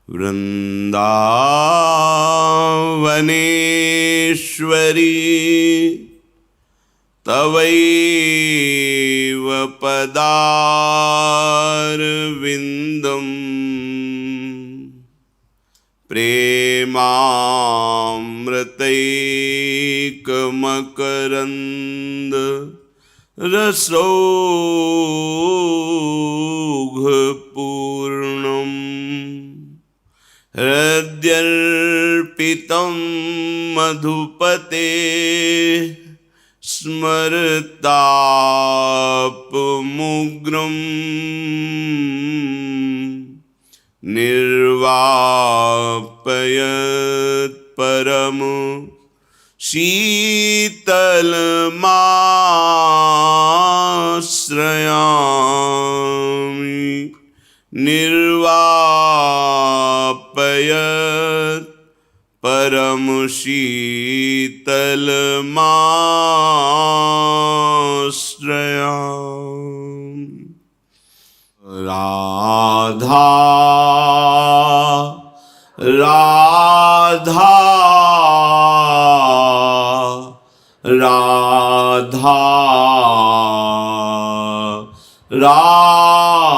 वृन्दावनेश्वरी तवैव पदारविन्दं प्रेमामृतैकमकरन्द रसौघपूर्णम् हृद्यर्पितं मधुपते स्मरतापमुग्रं निर्वापयत् परम शीतलमाश्रयामि निर्वापयत् परम शीतलमाश्रयामि। राधा राधा राधा राधा राधा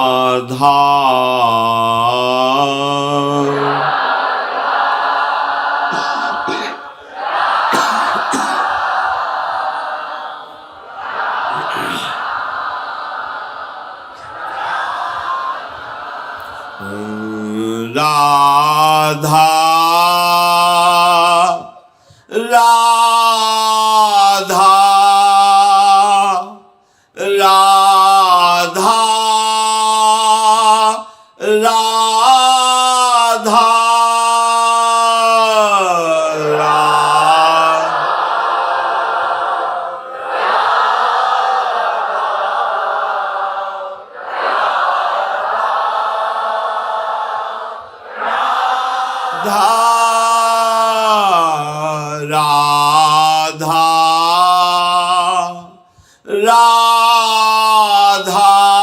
राधा राधा राधा राधा राधा राधा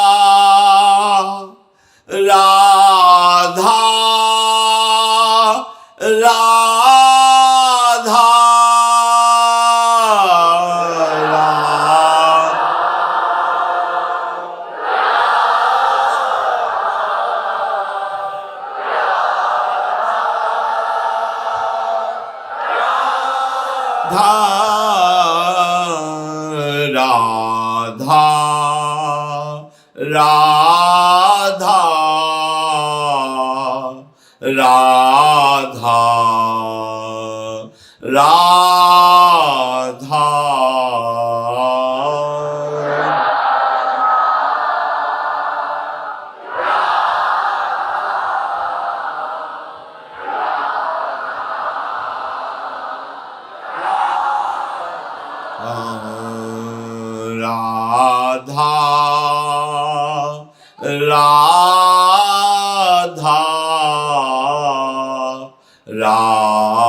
राधा राधा राधा राधा राधा राधा राधा राधा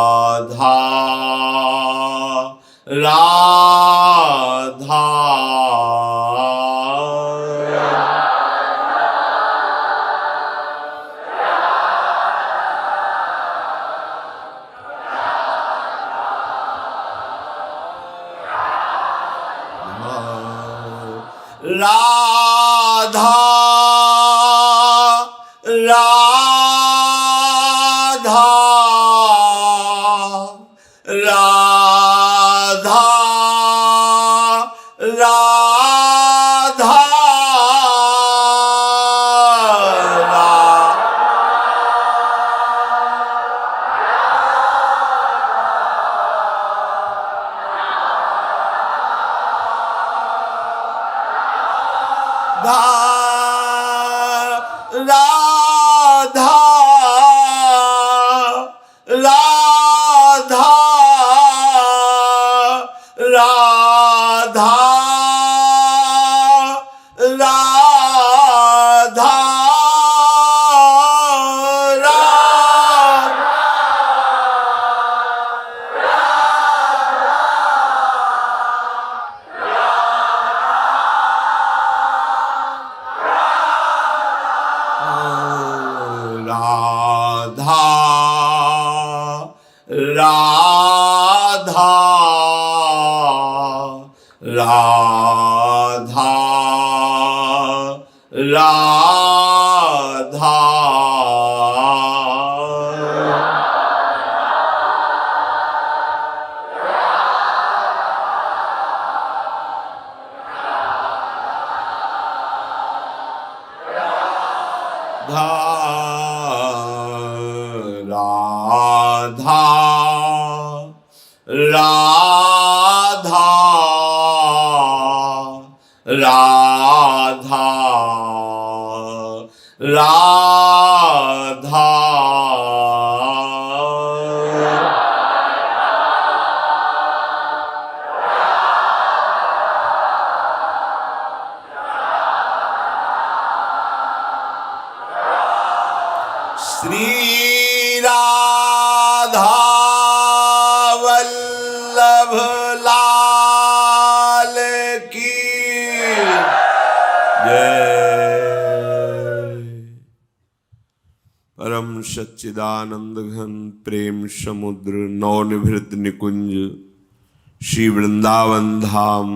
राधा राधा राधा राधा राधा राधा राधा श्री राधा वल्लभ लाल की जय। परम सच्चिदानंद घन प्रेम समुद्र नवनिभृत निकुंज श्री वृंदावन धाम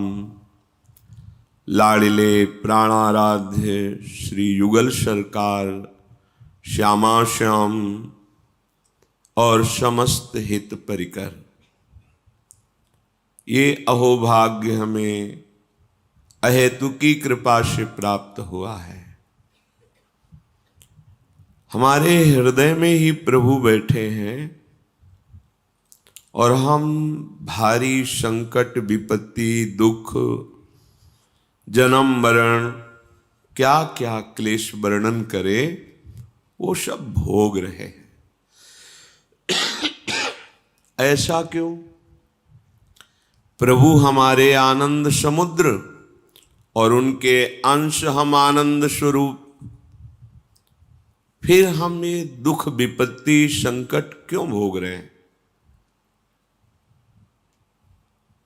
लाडिले प्राणाराध्य श्री युगल सरकार श्यामा श्याम और समस्त हित परिकर, ये अहोभाग्य हमें अहेतु की कृपा से प्राप्त हुआ है। हमारे हृदय में ही प्रभु बैठे हैं और हम भारी संकट विपत्ति दुख जन्म मरण क्या क्या क्लेश वर्णन करें, वो सब भोग रहे हैं। ऐसा क्यों? प्रभु हमारे आनंद समुद्र और उनके अंश हम आनंद स्वरूप, फिर हम ये दुख विपत्ति संकट क्यों भोग रहे हैं?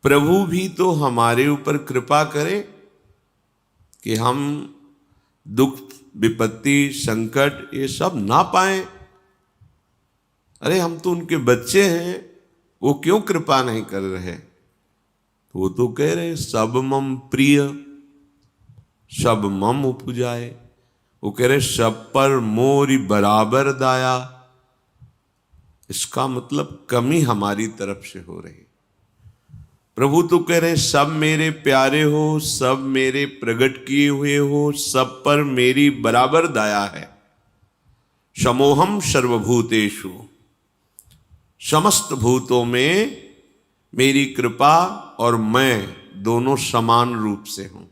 प्रभु भी तो हमारे ऊपर कृपा करे कि हम दुख विपत्ति संकट ये सब ना पाए। अरे हम तो उनके बच्चे हैं, वो क्यों कृपा नहीं कर रहे? वो तो कह रहे सब मम प्रिय सब मम उपजाए। वो कह रहे सब पर मोरी बराबर दाया। इसका मतलब कमी हमारी तरफ से हो रही। प्रभु तो कह रहे सब मेरे प्यारे हो, सब मेरे प्रकट किए हुए हो, सब पर मेरी बराबर दया है। समोहम सर्वभूतेषु, समस्त भूतों में मेरी कृपा और मैं दोनों समान रूप से हूं।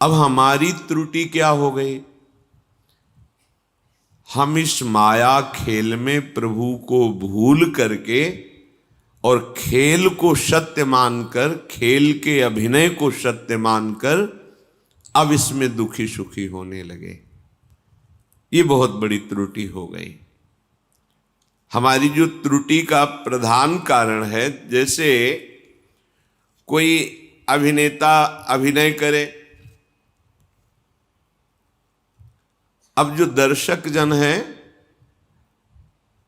अब हमारी त्रुटि क्या हो गई? हम इस माया खेल में प्रभु को भूल करके और खेल को सत्य मानकर, खेल के अभिनय को सत्य मानकर अब इसमें दुखी सुखी होने लगे। ये बहुत बड़ी त्रुटि हो गई। हमारी जो त्रुटि का प्रधान कारण है, जैसे कोई अभिनेता अभिनय करे, अब जो दर्शक जन हैं,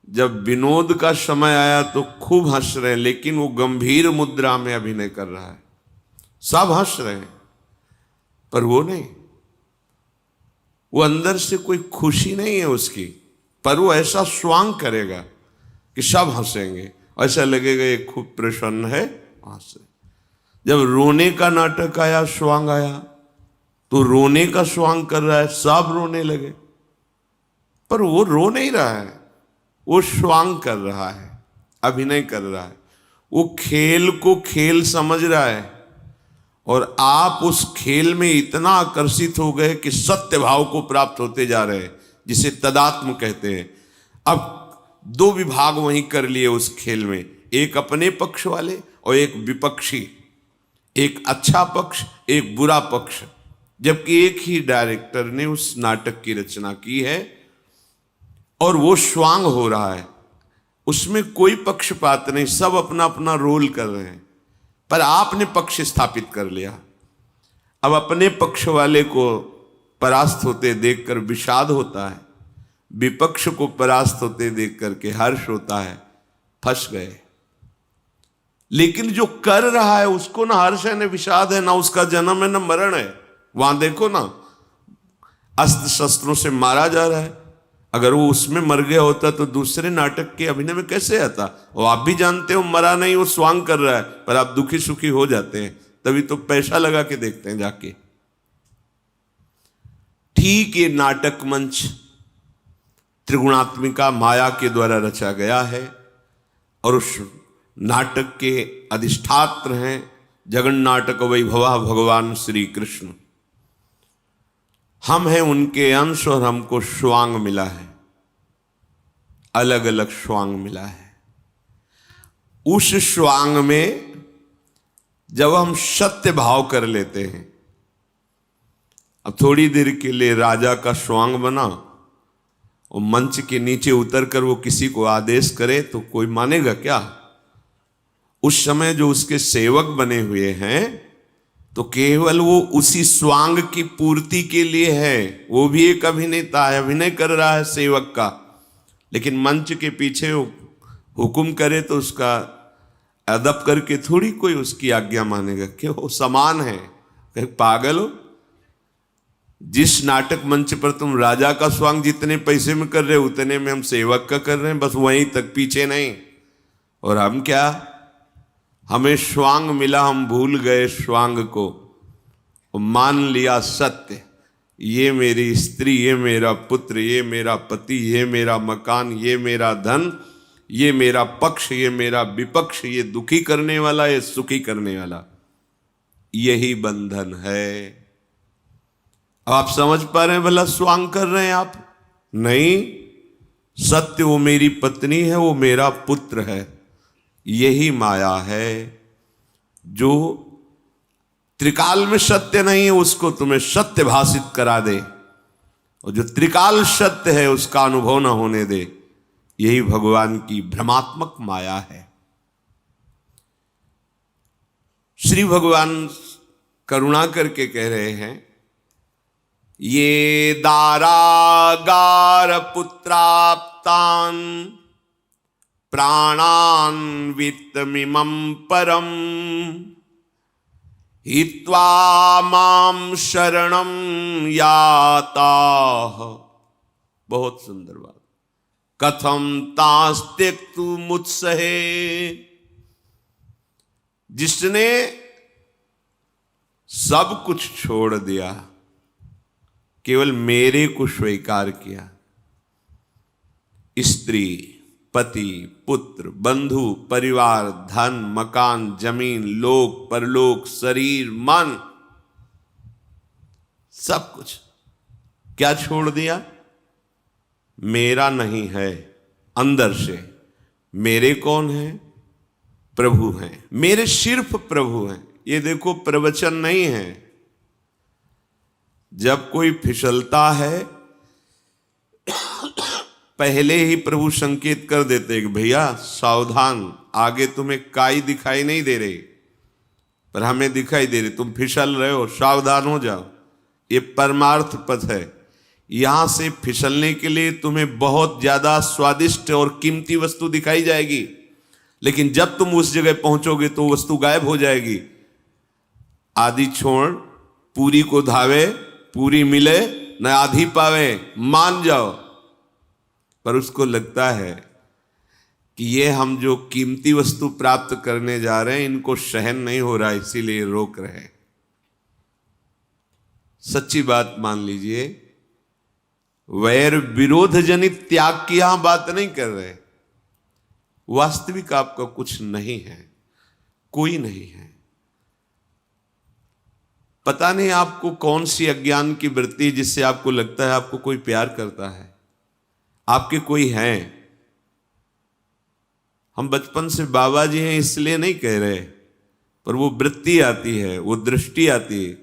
जब विनोद का समय आया तो खूब हंस रहे हैं, लेकिन वो गंभीर मुद्रा में अभिनय कर रहा है। सब हंस रहे हैं पर वो नहीं, वो अंदर से कोई खुशी नहीं है उसकी, पर वो ऐसा स्वांग करेगा कि सब हंसेंगे, ऐसा लगेगा ये खूब प्रसन्न है, हंसे। जब रोने का नाटक आया, स्वांग आया, तो रोने का स्वांग कर रहा है, सब रोने लगे, पर वो रो नहीं रहा है, वो स्वांग कर रहा है, अभिनय कर रहा है। वो खेल को खेल समझ रहा है और आप उस खेल में इतना आकर्षित हो गए कि सत्य भाव को प्राप्त होते जा रहे हैं, जिसे तदात्म कहते हैं। अब दो विभाग वहीं कर लिए उस खेल में, एक अपने पक्ष वाले और एक विपक्षी, एक अच्छा पक्ष एक बुरा पक्ष, जबकि एक ही डायरेक्टर ने उस नाटक की रचना की है और वो स्वांग हो रहा है। उसमें कोई पक्षपात नहीं, सब अपना अपना रोल कर रहे हैं, पर आपने पक्ष स्थापित कर लिया। अब अपने पक्ष वाले को परास्त होते देखकर विषाद होता है, विपक्ष को परास्त होते देख करके हर्ष होता है, फंस गए। लेकिन जो कर रहा है उसको ना हर्ष है, न विषाद है, ना उसका जन्म है, न मरण है। वहां देखो ना, अस्त्र शस्त्रों से मारा जा रहा है। अगर वो उसमें मर गया होता तो दूसरे नाटक के अभिनय में कैसे आता? और आप भी जानते हो मरा नहीं, वो स्वांग कर रहा है, पर आप दुखी सुखी हो जाते हैं, तभी तो पैसा लगा के देखते हैं जाके। ठीक ये नाटक मंच त्रिगुणात्मिका माया के द्वारा रचा गया है और उस नाटक के अधिष्ठात्र हैं जगन्नाटक वैभवा भगवान श्री कृष्ण। हम हैं उनके अंश और हमको श्वांग मिला है, अलग अलग श्वांग मिला है। उस श्वांग में जब हम सत्य भाव कर लेते हैं, अब थोड़ी देर के लिए राजा का श्वांग बना और मंच के नीचे उतर कर वो किसी को आदेश करे तो कोई मानेगा क्या? उस समय जो उसके सेवक बने हुए हैं तो केवल वो उसी स्वांग की पूर्ति के लिए है। वो भी एक अभिनेता है, अभिनय कर रहा है सेवक का, लेकिन मंच के पीछे हुक्म करे तो उसका अदब करके थोड़ी कोई उसकी आज्ञा मानेगा। क्यों? समान है। कहीं पागल हो? जिस नाटक मंच पर तुम राजा का स्वांग जितने पैसे में कर रहे हो उतने में हम सेवक का कर रहे हैं, बस वहीं तक, पीछे नहीं। और हम क्या, हमें श्वांग मिला, हम भूल गए श्वांग को और मान लिया सत्य। ये मेरी स्त्री, ये मेरा पुत्र, ये मेरा पति, ये मेरा मकान, ये मेरा धन, ये मेरा पक्ष, ये मेरा विपक्ष, ये दुखी करने वाला, ये सुखी करने वाला, यही बंधन है। अब आप समझ पा रहे हैं भला स्वांग कर रहे हैं आप? नहीं, सत्य वो मेरी पत्नी है, वो मेरा पुत्र है। यही माया है जो त्रिकाल में सत्य नहीं है उसको तुम्हें सत्य भाषित करा दे, और जो त्रिकाल सत्य है उसका अनुभव न होने दे। यही भगवान की भ्रमात्मक माया है। श्री भगवान करुणा करके कह रहे हैं, ये दारागार पुत्राप्तान प्राणान वित्तमिमं परम हित्वा माम शरणम याता। बहुत सुंदर बात। कथम तास्त्यक्तु मुत्सहे, जिसने सब कुछ छोड़ दिया, केवल मेरे को स्वीकार किया, स्त्री, पति, पुत्र, बंधु, परिवार, धन, मकान, जमीन, लोक, परलोक, शरीर, मन, सब कुछ क्या छोड़ दिया? मेरा नहीं है। अंदर से मेरे कौन है? प्रभु हैं। मेरे सिर्फ प्रभु हैं। ये देखो, प्रवचन नहीं है। जब कोई फिसलता है पहले ही प्रभु संकेत कर देते कि भैया सावधान, आगे तुम्हें काई दिखाई नहीं दे रही पर हमें दिखाई दे रही, तुम फिसल रहे हो, सावधान हो जाओ। ये परमार्थ पथ है। यहां से फिसलने के लिए तुम्हें बहुत ज्यादा स्वादिष्ट और कीमती वस्तु दिखाई जाएगी, लेकिन जब तुम उस जगह पहुंचोगे तो वस्तु गायब हो जाएगी। आधी छोड़ पूरी को धावे, पूरी मिले न आधी पावे, मान जाओ। पर उसको लगता है कि ये हम जो कीमती वस्तु प्राप्त करने जा रहे हैं इनको सहन नहीं हो रहा, इसीलिए रोक रहे हैं। सच्ची बात मान लीजिए, वैर विरोध जनित त्याग की यहां बात नहीं कर रहे। वास्तविक आपका कुछ नहीं है, कोई नहीं है। पता नहीं आपको कौन सी अज्ञान की वृत्ति जिससे आपको लगता है आपको कोई प्यार करता है, आपके कोई हैं। हम बचपन से बाबा जी हैं इसलिए नहीं कह रहे, पर वो वृत्ति आती है, वो दृष्टि आती है,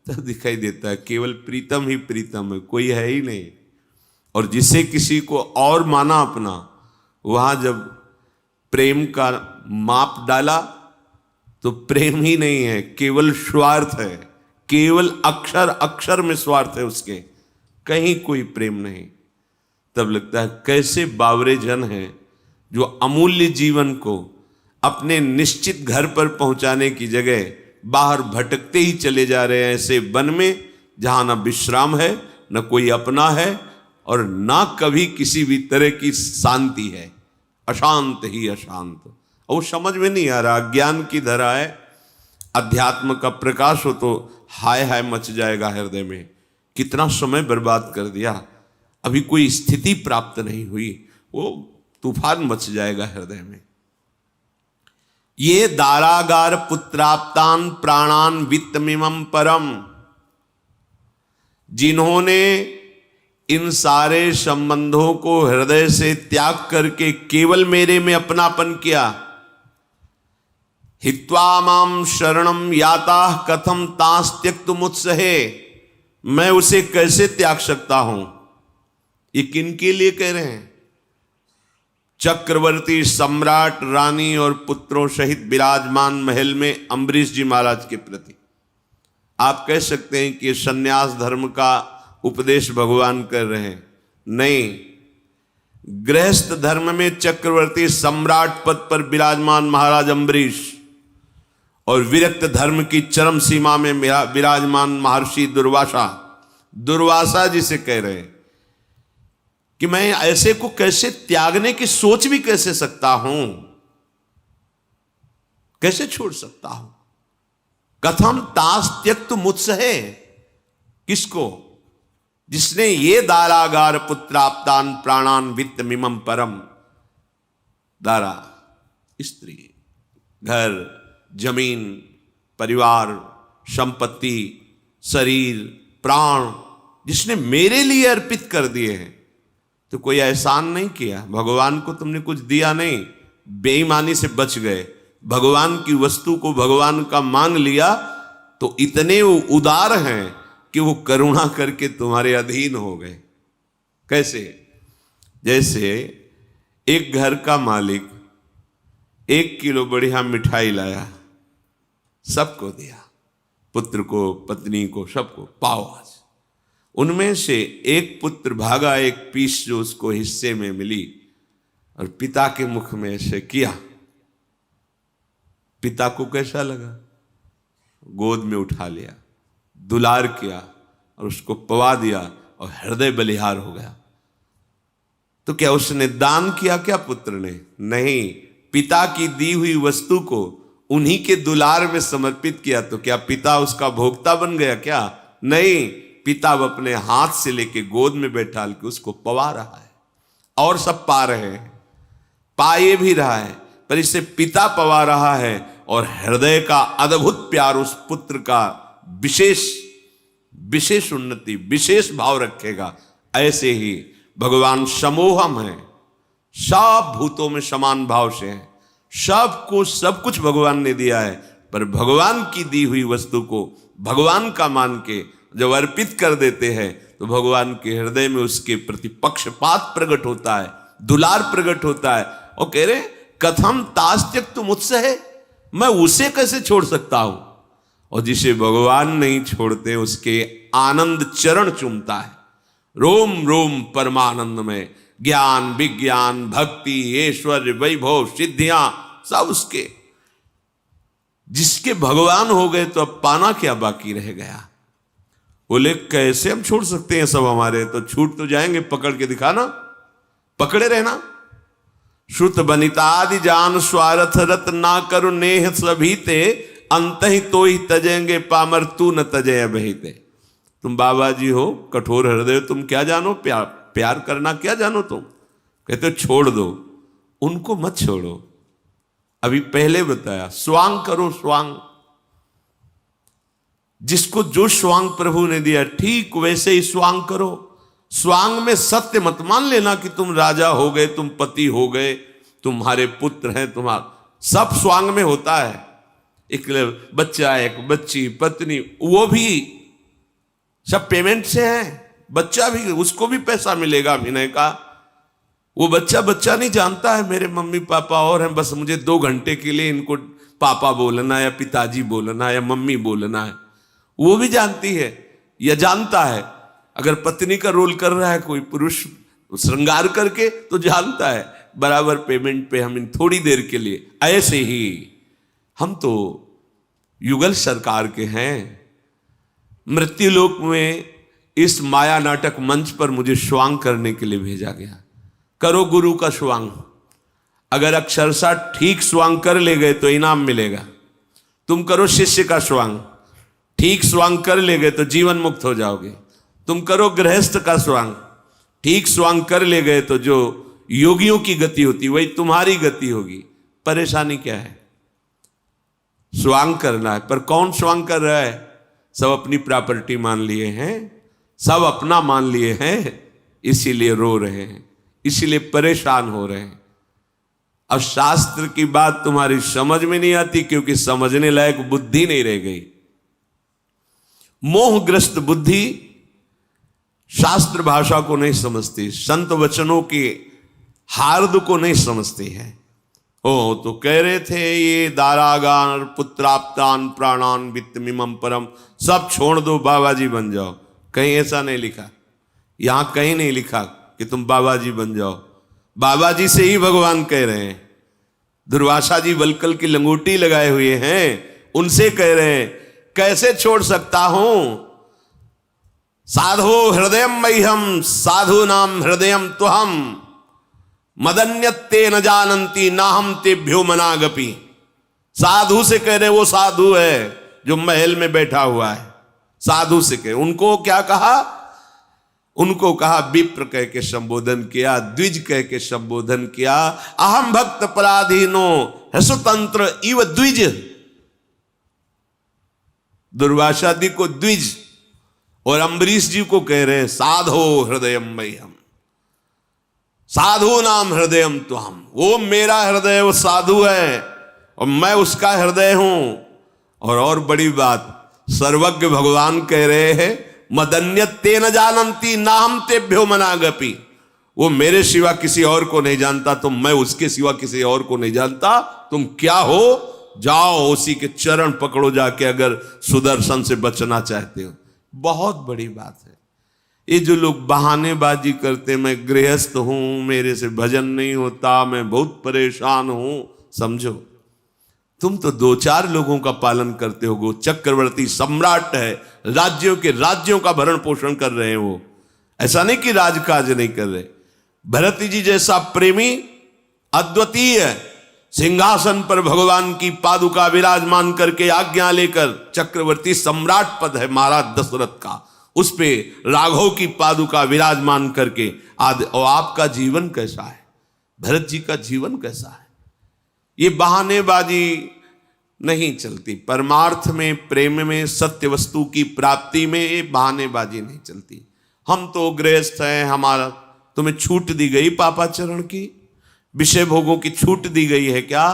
तब दिखाई देता है केवल प्रीतम ही प्रीतम है, कोई है ही नहीं। और जिसे किसी को और माना अपना, वहां जब प्रेम का माप डाला तो प्रेम ही नहीं है, केवल स्वार्थ है। केवल अक्षर अक्षर में स्वार्थ है उसके, कहीं कोई प्रेम नहीं। तब लगता है कैसे बावरे जन हैं जो अमूल्य जीवन को अपने निश्चित घर पर पहुंचाने की जगह बाहर भटकते ही चले जा रहे हैं, ऐसे वन में जहां न विश्राम है, न कोई अपना है और ना कभी किसी भी तरह की शांति है, अशांत ही अशांत। और वो समझ में नहीं आ रहा, ज्ञान की धरा है, अध्यात्म का प्रकाश हो तो हाय हाय मच जाएगा हृदय में। कितना समय बर्बाद कर दिया, अभी कोई स्थिति प्राप्त नहीं हुई, वो तूफान मच जाएगा हृदय में। ये दारागार पुत्राप्तान प्राणान वित्तमिमं परम, जिन्होंने इन सारे संबंधों को हृदय से त्याग करके केवल मेरे में अपनापन किया, हित्वा माम शरणम याता कथम तांस त्यक्तुमुत्सहे, मैं उसे कैसे त्याग सकता हूं। ये किन के लिए कह रहे हैं? चक्रवर्ती सम्राट रानी और पुत्रों सहित विराजमान महल में अम्बरीश जी महाराज के प्रति। आप कह सकते हैं कि सन्यास धर्म का उपदेश भगवान कर रहे हैं, नहीं, गृहस्थ धर्म में चक्रवर्ती सम्राट पद पर विराजमान महाराज अम्बरीश और विरक्त धर्म की चरम सीमा में विराजमान महर्षि दुर्वासा जी से कह रहे हैं कि मैं ऐसे को कैसे त्यागने की सोच भी कैसे सकता हूं, कैसे छोड़ सकता हूं। कथम तास त्यक्त मुत्सहे, किसको? जिसने ये दारागार पुत्राप्तान प्राणान वित्तमिमं परम, दारा स्त्री, घर, जमीन, परिवार, संपत्ति, शरीर, प्राण, जिसने मेरे लिए अर्पित कर दिए हैं। तो कोई एहसान नहीं किया, भगवान को तुमने कुछ दिया नहीं, बेईमानी से बच गए, भगवान की वस्तु को भगवान का मान लिया, तो इतने वो उदार हैं कि वो करुणा करके तुम्हारे अधीन हो गए। कैसे? जैसे एक घर का मालिक 1 किलो बढ़िया मिठाई लाया, सबको दिया, पुत्र को, पत्नी को, सबको, पाओ आज। उनमें से एक पुत्र भागा, एक पीस जो उसको हिस्से में मिली और पिता के मुख में ऐसे किया। पिता को कैसा लगा? गोद में उठा लिया, दुलार किया और उसको पवा दिया और हृदय बलिहार हो गया। तो क्या उसने दान किया क्या पुत्र ने? नहीं, पिता की दी हुई वस्तु को उन्हीं के दुलार में समर्पित किया। तो क्या पिता उसका भोक्ता बन गया क्या? नहीं, पिता अपने हाथ से लेके गोद में बैठा के उसको पवा रहा है और सब पा रहे हैं, पाए भी रहा है, पर इसे पिता पवा रहा है और हृदय का अद्भुत प्यार उस पुत्र का विशेष उन्नति, विशेष भाव रखेगा। ऐसे ही भगवान समोहम है, सब भूतों में समान भाव से है, सबको सब कुछ भगवान ने दिया है, पर भगवान की दी हुई वस्तु को भगवान का मान के जब अर्पित कर देते हैं तो भगवान के हृदय में उसके प्रति पक्षपात प्रकट होता है, दुलार प्रकट होता है। और कह रहे कथम तास त्यक्तुम उत्सहे, मैं उसे कैसे छोड़ सकता हूं। और जिसे भगवान नहीं छोड़ते उसके आनंद चरण चूमता है, रोम रोम परमानंद में ज्ञान, विज्ञान, भक्ति, ऐश्वर्य, वैभव, सिद्धियां सब उसके। जिसके भगवान हो गए तो अब पाना क्या बाकी रह गया। बोले कैसे हम छोड़ सकते हैं सब हमारे, तो छूट तो जाएंगे, पकड़ के दिखाना, पकड़े रहना। श्रुत बनितादि जान स्वार्थ रत ना करो नेह सभीते, अंत ही तो ही तजेंगे पामर तू न तजय बहिते। तुम बाबा जी हो, कठोर हृदय, तुम क्या जानो, प्यार करना क्या जानो तुम। कहते छोड़ दो, उनको मत छोड़ो। अभी पहले बताया स्वांग करो, स्वांग, जिसको जो स्वांग प्रभु ने दिया ठीक वैसे ही स्वांग करो। स्वांग में सत्य मत मान लेना कि तुम राजा हो गए, तुम पति हो गए, तुम्हारे पुत्र हैं, तुम्हारा सब स्वांग में होता है। एक बच्चा, एक बच्ची, पत्नी, वो भी सब पेमेंट से है। बच्चा भी, उसको भी पैसा मिलेगा अभिनय का। वो बच्चा नहीं जानता है मेरे मम्मी पापा और हैं, बस मुझे 2 घंटे के लिए इनको पापा बोलना या पिताजी बोलना या मम्मी बोलना है। वो भी जानती है या जानता है। अगर पत्नी का रोल कर रहा है कोई पुरुष, श्रृंगार करके तो जानता है बराबर पेमेंट पे हम इन थोड़ी देर के लिए। ऐसे ही हम तो युगल सरकार के हैं। मृत्युलोक में इस माया नाटक मंच पर मुझे स्वांग करने के लिए भेजा गया। करो गुरु का स्वांग, अगर अक्षरशः ठीक स्वांग कर ले गए तो इनाम मिलेगा। तुम करो शिष्य का स्वांग, ठीक स्वांग कर ले गए तो जीवन मुक्त हो जाओगे। तुम करो गृहस्थ का स्वांग, ठीक स्वांग कर ले गए तो जो योगियों की गति होती वही तुम्हारी गति होगी। परेशानी क्या है? स्वांग करना है, पर कौन स्वांग कर रहा है? सब अपनी प्रॉपर्टी मान लिए हैं, सब अपना मान लिए हैं, इसीलिए रो रहे हैं, इसीलिए परेशान हो रहे हैं। अब शास्त्र की बात तुम्हारी समझ में नहीं आती क्योंकि समझने लायक बुद्धि नहीं रह गई। मोहग्रस्त बुद्धि शास्त्र भाषा को नहीं समझती, संत वचनों के हार्द को नहीं समझती है। ओ तो कह रहे थे ये दारागान पुत्राप्तान प्राणान वित्तमिमं परम, सब छोड़ दो बाबा जी बन जाओ। कहीं ऐसा नहीं लिखा, यहां कहीं नहीं लिखा कि तुम बाबा जी बन जाओ। बाबा जी से ही भगवान कह रहे हैं। दुर्वासा जी वलकल की लंगोटी लगाए हुए हैं, उनसे कह रहे हैं कैसे छोड़ सकता हूं। साधो हृदय मह्यम साधु नाम हृदयम तुहम मदन्यते न जानंती नाहम तेभ्यो मनागपि। साधु से कह रहे वो साधु है जो महल में बैठा हुआ है। साधु से कह, उनको क्या कहा? उनको कहा विप्र कह के संबोधन किया, द्विज कह के संबोधन किया। अहम भक्त पराधीनो हसुतंत्र इव द्विज। दुर्वासा जी को द्विज और अम्बरीश जी को कह रहे हैं साधो हृदयम मह्यम साधु नाम हृदयम तुहम। वो मेरा हृदय वो साधु है और मैं उसका हृदय हूं। और बड़ी बात, सर्वज्ञ भगवान कह रहे हैं मदन्यते न जानंती नाहम तेभ्यो मनागपि। वो मेरे सिवा किसी और को नहीं जानता, तो मैं उसके सिवा किसी और को नहीं जानता। तुम क्या हो? जाओ उसी के चरण पकड़ो जाके, अगर सुदर्शन से बचना चाहते हो। बहुत बड़ी बात है। ये जो लोग बहानेबाजी करते, मैं गृहस्थ हूं, मेरे से भजन नहीं होता, मैं बहुत परेशान हूं, समझो तुम तो दो चार लोगों का पालन करते हो। वो चक्रवर्ती सम्राट है, राज्यों के राज्यों का भरण पोषण कर रहे हैं। वो ऐसा नहीं कि राजकाज नहीं कर रहे। भरत जी जैसा प्रेमी अद्वितीय सिंहासन पर भगवान की पादुका विराजमान करके आज्ञा लेकर, चक्रवर्ती सम्राट पद है महाराज दशरथ का, उस पे राघव की पादुका विराजमान करके आदि। और आपका जीवन कैसा है? भरत जी का जीवन कैसा है? ये बहानेबाजी नहीं चलती। परमार्थ में, प्रेम में, सत्य वस्तु की प्राप्ति में ये बहानेबाजी नहीं चलती। हम तो गृहस्थ हैं, हमारा तुम्हें छूट दी गई पापाचरण की, विषय भोगों की छूट दी गई है क्या?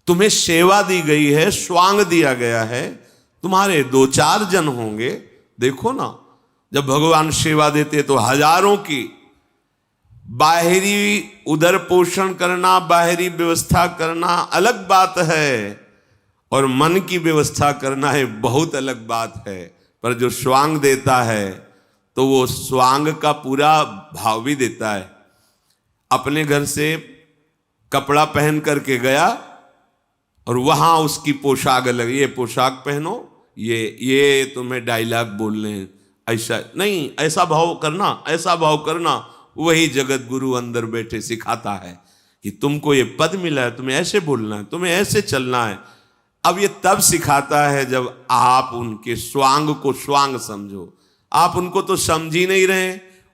तुम्हें सेवा दी गई है, स्वांग दिया गया है। तुम्हारे दो चार जन होंगे, देखो ना, जब भगवान सेवा देते तो हजारों की। बाहरी उदर पोषण करना, बाहरी व्यवस्था करना अलग बात है, और मन की व्यवस्था करना है बहुत अलग बात है। पर जो स्वांग देता है तो वो स्वांग का पूरा भाव भी देता है। अपने घर से कपड़ा पहन करके गया और वहां उसकी पोशाक अलग, ये पोशाक पहनो, ये तुम्हें डायलॉग बोलने हैं, ऐसा नहीं, ऐसा भाव करना, ऐसा भाव करना। वही जगत गुरु अंदर बैठे सिखाता है कि तुमको ये पद मिला है, तुम्हें ऐसे बोलना है, तुम्हें ऐसे चलना है। अब ये तब सिखाता है जब आप उनके स्वांग को स्वांग समझो। आप उनको तो समझ ही नहीं रहे,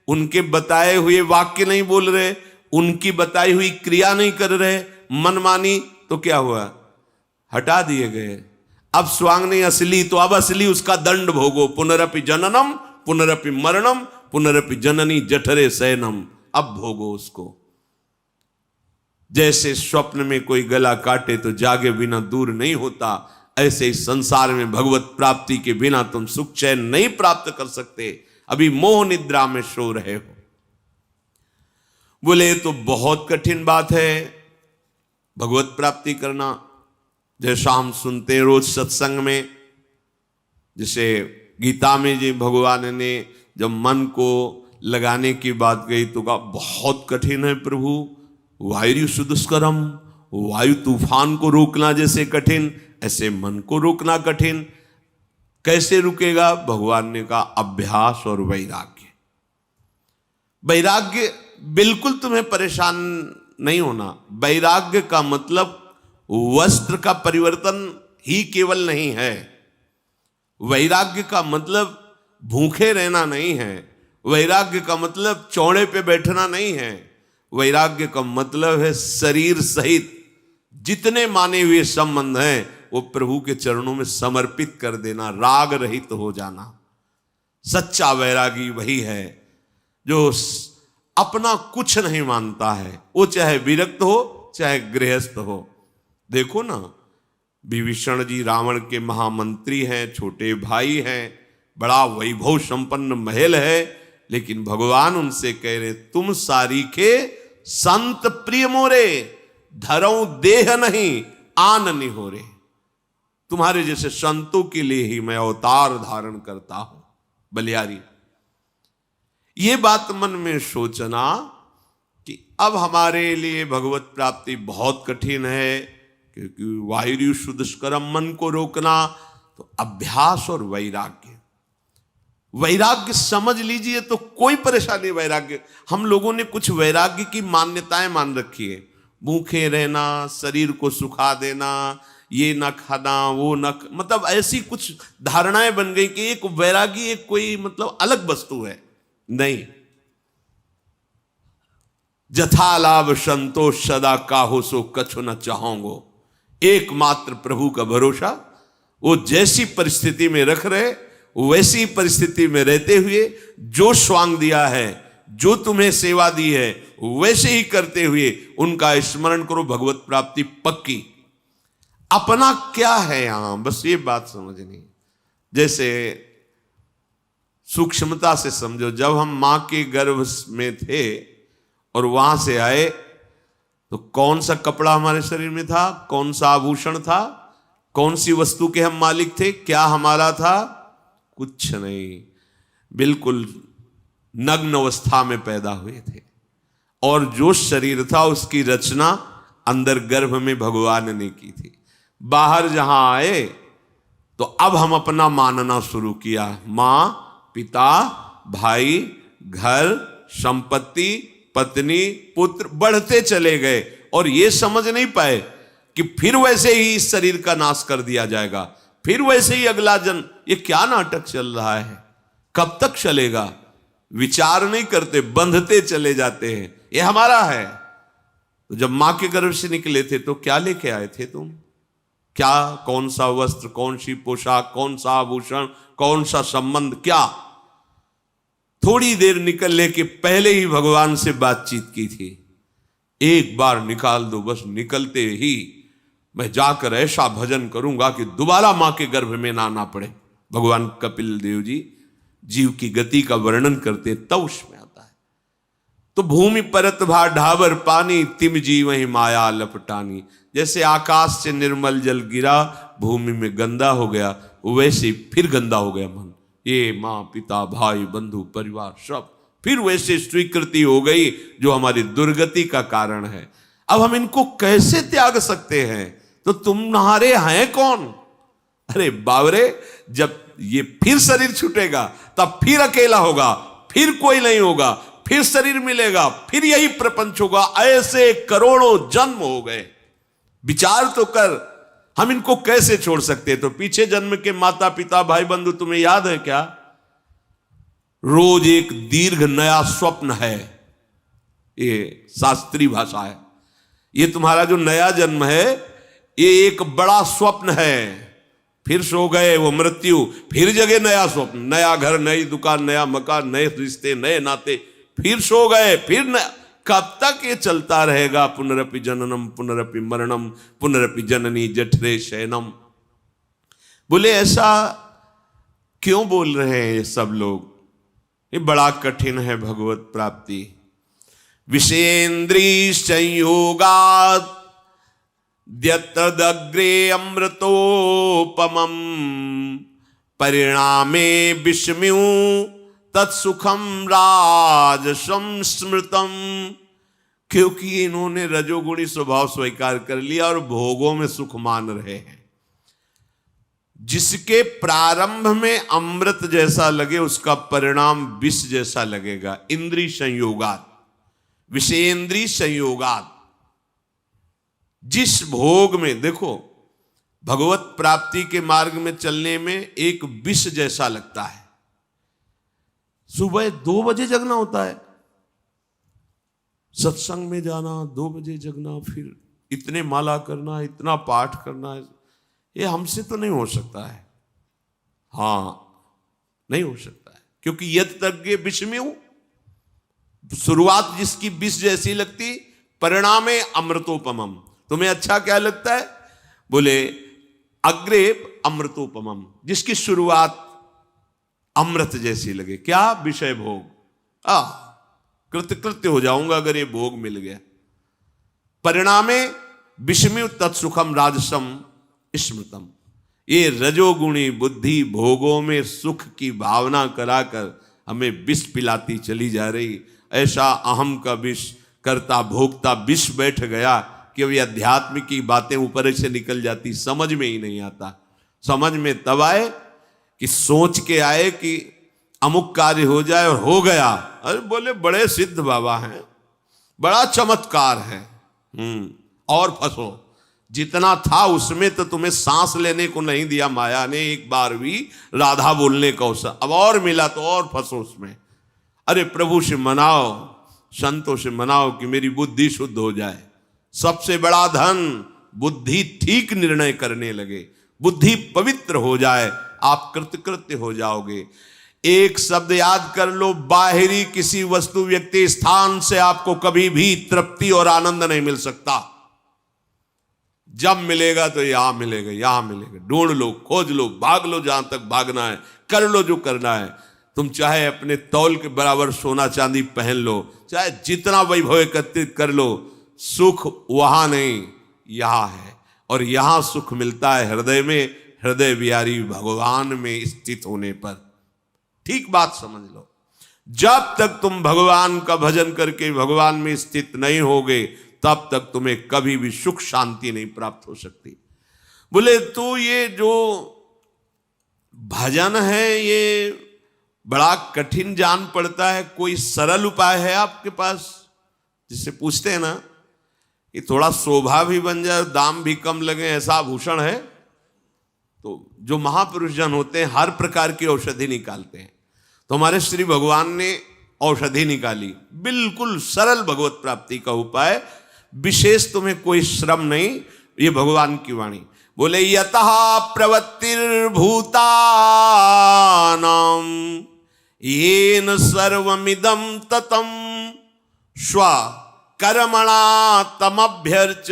उनके बताए हुए वाक्य नहीं बोल रहे, उनकी बताई हुई क्रिया नहीं कर रहे, मनमानी। तो क्या हुआ? हटा दिए गए। अब स्वांग नहीं असली, तो अब असली उसका दंड भोगो। पुनरपि जननम पुनरपि मरणम पुनरपि जननी जठरे शयनम। अब भोगो उसको। जैसे स्वप्न में कोई गला काटे तो जागे बिना दूर नहीं होता, ऐसे इस संसार में भगवत प्राप्ति के बिना तुम सुख चैन नहीं प्राप्त कर सकते। अभी मोह निद्रा में सो रहे हो। बोले तो बहुत कठिन बात है भगवत प्राप्ति करना। जैसा हम सुनते हैं रोज सत्संग में, जैसे गीता में जी भगवान ने जब मन को लगाने की बात कही तो कहा बहुत कठिन है प्रभु, वायु सुदुष्करम, वायु तूफान को रोकना जैसे कठिन ऐसे मन को रोकना कठिन। कैसे रुकेगा? भगवान ने कहा अभ्यास और वैराग्य। वैराग्य बिल्कुल तुम्हें परेशान नहीं होना। वैराग्य का मतलब वस्त्र का परिवर्तन ही केवल नहीं है। वैराग्य का मतलब भूखे रहना नहीं है। वैराग्य का मतलब चौड़े पे बैठना नहीं है। वैराग्य का मतलब है शरीर सहित जितने माने हुए संबंध हैं वो प्रभु के चरणों में समर्पित कर देना, राग रहित हो जाना। सच्चा वैरागी वही है जो अपना कुछ नहीं मानता है, वो चाहे विरक्त हो चाहे गृहस्थ हो। देखो ना, विभीषण जी रावण के महामंत्री हैं, छोटे भाई हैं, बड़ा वैभव संपन्न महल है, लेकिन भगवान उनसे कह रहे तुम सारीखे संत प्रिय मोरे, धरऊ देह नहीं आन निहोरे। तुम्हारे जैसे संतों के लिए ही मैं अवतार धारण करता हूं। बलिहारी, ये बात मन में सोचना कि अब हमारे लिए भगवत प्राप्ति बहुत कठिन है, क्योंकि वायु सुदुष्करम, मन को रोकना। तो अभ्यास और वैराग्य, वैराग्य समझ लीजिए तो कोई परेशानी। वैराग्य, हम लोगों ने कुछ वैराग्य की मान्यताएं मान रखी है, भूखे रहना, शरीर को सुखा देना, ये न खाना, वो न, मतलब ऐसी कुछ धारणाएं बन गई कि एक वैरागी एक कोई मतलब अलग वस्तु है। नहीं, जथा लाभ संतोष सदा काहो सो कछु न चाहोगो। एकमात्र प्रभु का भरोसा, वो जैसी परिस्थिति में रख रहे वैसी परिस्थिति में रहते हुए जो स्वांग दिया है, जो तुम्हें सेवा दी है, वैसे ही करते हुए उनका स्मरण करो, भगवत प्राप्ति पक्की। अपना क्या है यहां, बस ये बात समझनी। जैसे सूक्ष्मता से समझो, जब हम मां के गर्भ में थे और वहां से आए तो कौन सा कपड़ा हमारे शरीर में था, कौन सा आभूषण था, कौन सी वस्तु के हम मालिक थे, क्या हमारा था? कुछ नहीं, बिल्कुल नग्न अवस्था में पैदा हुए थे। और जो शरीर था उसकी रचना अंदर गर्भ में भगवान ने की थी। बाहर जहां आए तो अब हम अपना मानना शुरू किया, मां, पिता, भाई, घर, संपत्ति, पत्नी, पुत्र, बढ़ते चले गए और ये समझ नहीं पाए कि फिर वैसे ही इस शरीर का नाश कर दिया जाएगा, फिर वैसे ही अगला जन्म। ये क्या नाटक चल रहा है, कब तक चलेगा? विचार नहीं करते, बंधते चले जाते हैं, ये हमारा है। तो जब मां के गर्भ से निकले थे तो क्या लेके आए थे तुम? क्या, कौन सा वस्त्र, कौन सी पोशाक, कौन सा आभूषण, कौन सा संबंध, क्या? थोड़ी देर निकलने के पहले ही भगवान से बातचीत की थी, एक बार निकाल दो, बस निकलते ही मैं जाकर ऐसा भजन करूंगा कि दोबारा मां के गर्भ में ना आना पड़े। भगवान कपिल देव जी जीव की गति का वर्णन करते तब उसमें आता है। तो भूमि परत भा ढाबर पानी, तिम जी वही माया लपटानी। जैसे आकाश से निर्मल जल गिरा, भूमि में गंदा हो गया, वैसे फिर गंदा हो गया मन। ये माँ, पिता, भाई, बंधु, परिवार सब फिर वैसे स्वीकृति हो गई जो हमारी दुर्गति का कारण है। अब हम इनको कैसे त्याग सकते हैं? तो तुम्हारे हैं कौन? अरे बावरे, जब ये फिर शरीर छूटेगा तब फिर अकेला होगा, फिर कोई नहीं होगा, फिर शरीर मिलेगा, फिर यही प्रपंच होगा। ऐसे करोड़ों जन्म हो गए, विचार तो कर, हम इनको कैसे छोड़ सकते? तो पीछे जन्म के माता पिता, भाई बंधु तुम्हें याद है क्या? रोज एक दीर्घ नया स्वप्न है, ये शास्त्रीय भाषा है। ये तुम्हारा जो नया जन्म है ये एक बड़ा स्वप्न है। फिर सो गए वो मृत्यु, फिर जगह नया स्वप्न, नया घर, नई दुकान, नया मकान, नए रिश्ते, नए नाते, फिर सो गए, फिर नया। कब तक ये चलता रहेगा? पुनरपि जननम पुनरपि मरणम पुनरपि जननी जठरे शयनम। बोले ऐसा क्यों बोल रहे हैं ये सब लोग? ये बड़ा कठिन है भगवत प्राप्ति। विषयेन्द्रिय संयोगात् द्यतदग्रे अमृतोपमं परिणामे विषम्यु तत्सुखम राजसम स्मृतम, क्योंकि इन्होंने रजोगुणी स्वभाव स्वीकार कर लिया और भोगों में सुख मान रहे हैं। जिसके प्रारंभ में अमृत जैसा लगे उसका परिणाम विष जैसा लगेगा। इंद्रिय संयोगात, विषयेंद्रिय संयोगात। जिस भोग में देखो भगवत प्राप्ति के मार्ग में चलने में एक विष जैसा लगता है। सुबह 2 बजे जगना होता है, सत्संग में जाना, 2 बजे जगना, फिर इतने माला करना, इतना पाठ करना, ये हमसे तो नहीं हो सकता है। हाँ, नहीं हो सकता है, क्योंकि यद तज्ञ विष में हूं। शुरुआत जिसकी विष जैसी लगती, परिणामे अमृतोपमम। तुम्हें अच्छा क्या लगता है? बोले अग्रे अमृतोपमम, जिसकी शुरुआत अमृत जैसी लगे। क्या? विषय भोग। कृत्य हो जाऊंगा अगर ये भोग मिल गया। परिणामे विषमे तत्सुखम राजसम स्मृतम। ये रजोगुणी बुद्धि भोगों में सुख की भावना कराकर हमें विष पिलाती चली जा रही। ऐसा अहम का विष, कर्ता भोक्ता विष बैठ गया कि अभी अध्यात्म की बातें ऊपर से निकल जाती, समझ में ही नहीं आता। समझ में तब आए कि सोच के आए कि अमुक कार्य हो जाए और हो गया। अरे बोले बड़े सिद्ध बाबा हैं, बड़ा चमत्कार है। और फंसो। जितना था उसमें तो तुम्हें सांस लेने को नहीं दिया माया ने एक बार भी, राधा बोलने का अवसर। अब और मिला तो और फंसो उसमें। अरे प्रभु से मनाओ, संतों से मनाओ कि मेरी बुद्धि शुद्ध हो जाए। सबसे बड़ा धन बुद्धि ठीक निर्णय करने लगे, बुद्धि पवित्र हो जाए, आप कृतकृत्य हो जाओगे। एक शब्द याद कर लो, बाहरी किसी वस्तु व्यक्ति स्थान से आपको कभी भी तृप्ति और आनंद नहीं मिल सकता। जब मिलेगा तो यहां मिलेगा, यहां मिलेगा। ढूंढ लो, खोज लो, भाग लो जहां तक भागना है, कर लो जो करना है। तुम चाहे अपने तौल के बराबर सोना चांदी पहन लो, चाहे जितना वैभव एकत्रित कर लो, सुख वहां नहीं यहां है। और यहां सुख मिलता है हृदय में, हृदय बिहारी भगवान में स्थित होने पर। ठीक बात समझ लो। जब तक तुम भगवान का भजन करके भगवान में स्थित नहीं होगे, तब तक तुम्हें कभी भी सुख शांति नहीं प्राप्त हो सकती। बोले तो ये जो भजन है ये बड़ा कठिन जान पड़ता है, कोई सरल उपाय है आपके पास? जिससे पूछते हैं ना कि थोड़ा शोभा भी बन जाए, दाम भी कम लगे, ऐसा आभूषण है? तो जो महापुरुष जन होते हैं हर प्रकार की औषधि निकालते हैं। तो हमारे श्री भगवान ने औषधि निकाली, बिल्कुल सरल भगवत प्राप्ति का उपाय, विशेष तुम्हें कोई श्रम नहीं। ये भगवान की वाणी। बोले यतः प्रवृत्तिर्भूतानां येन सर्वमिदं ततं स्व कर्मणा तमभ्यर्च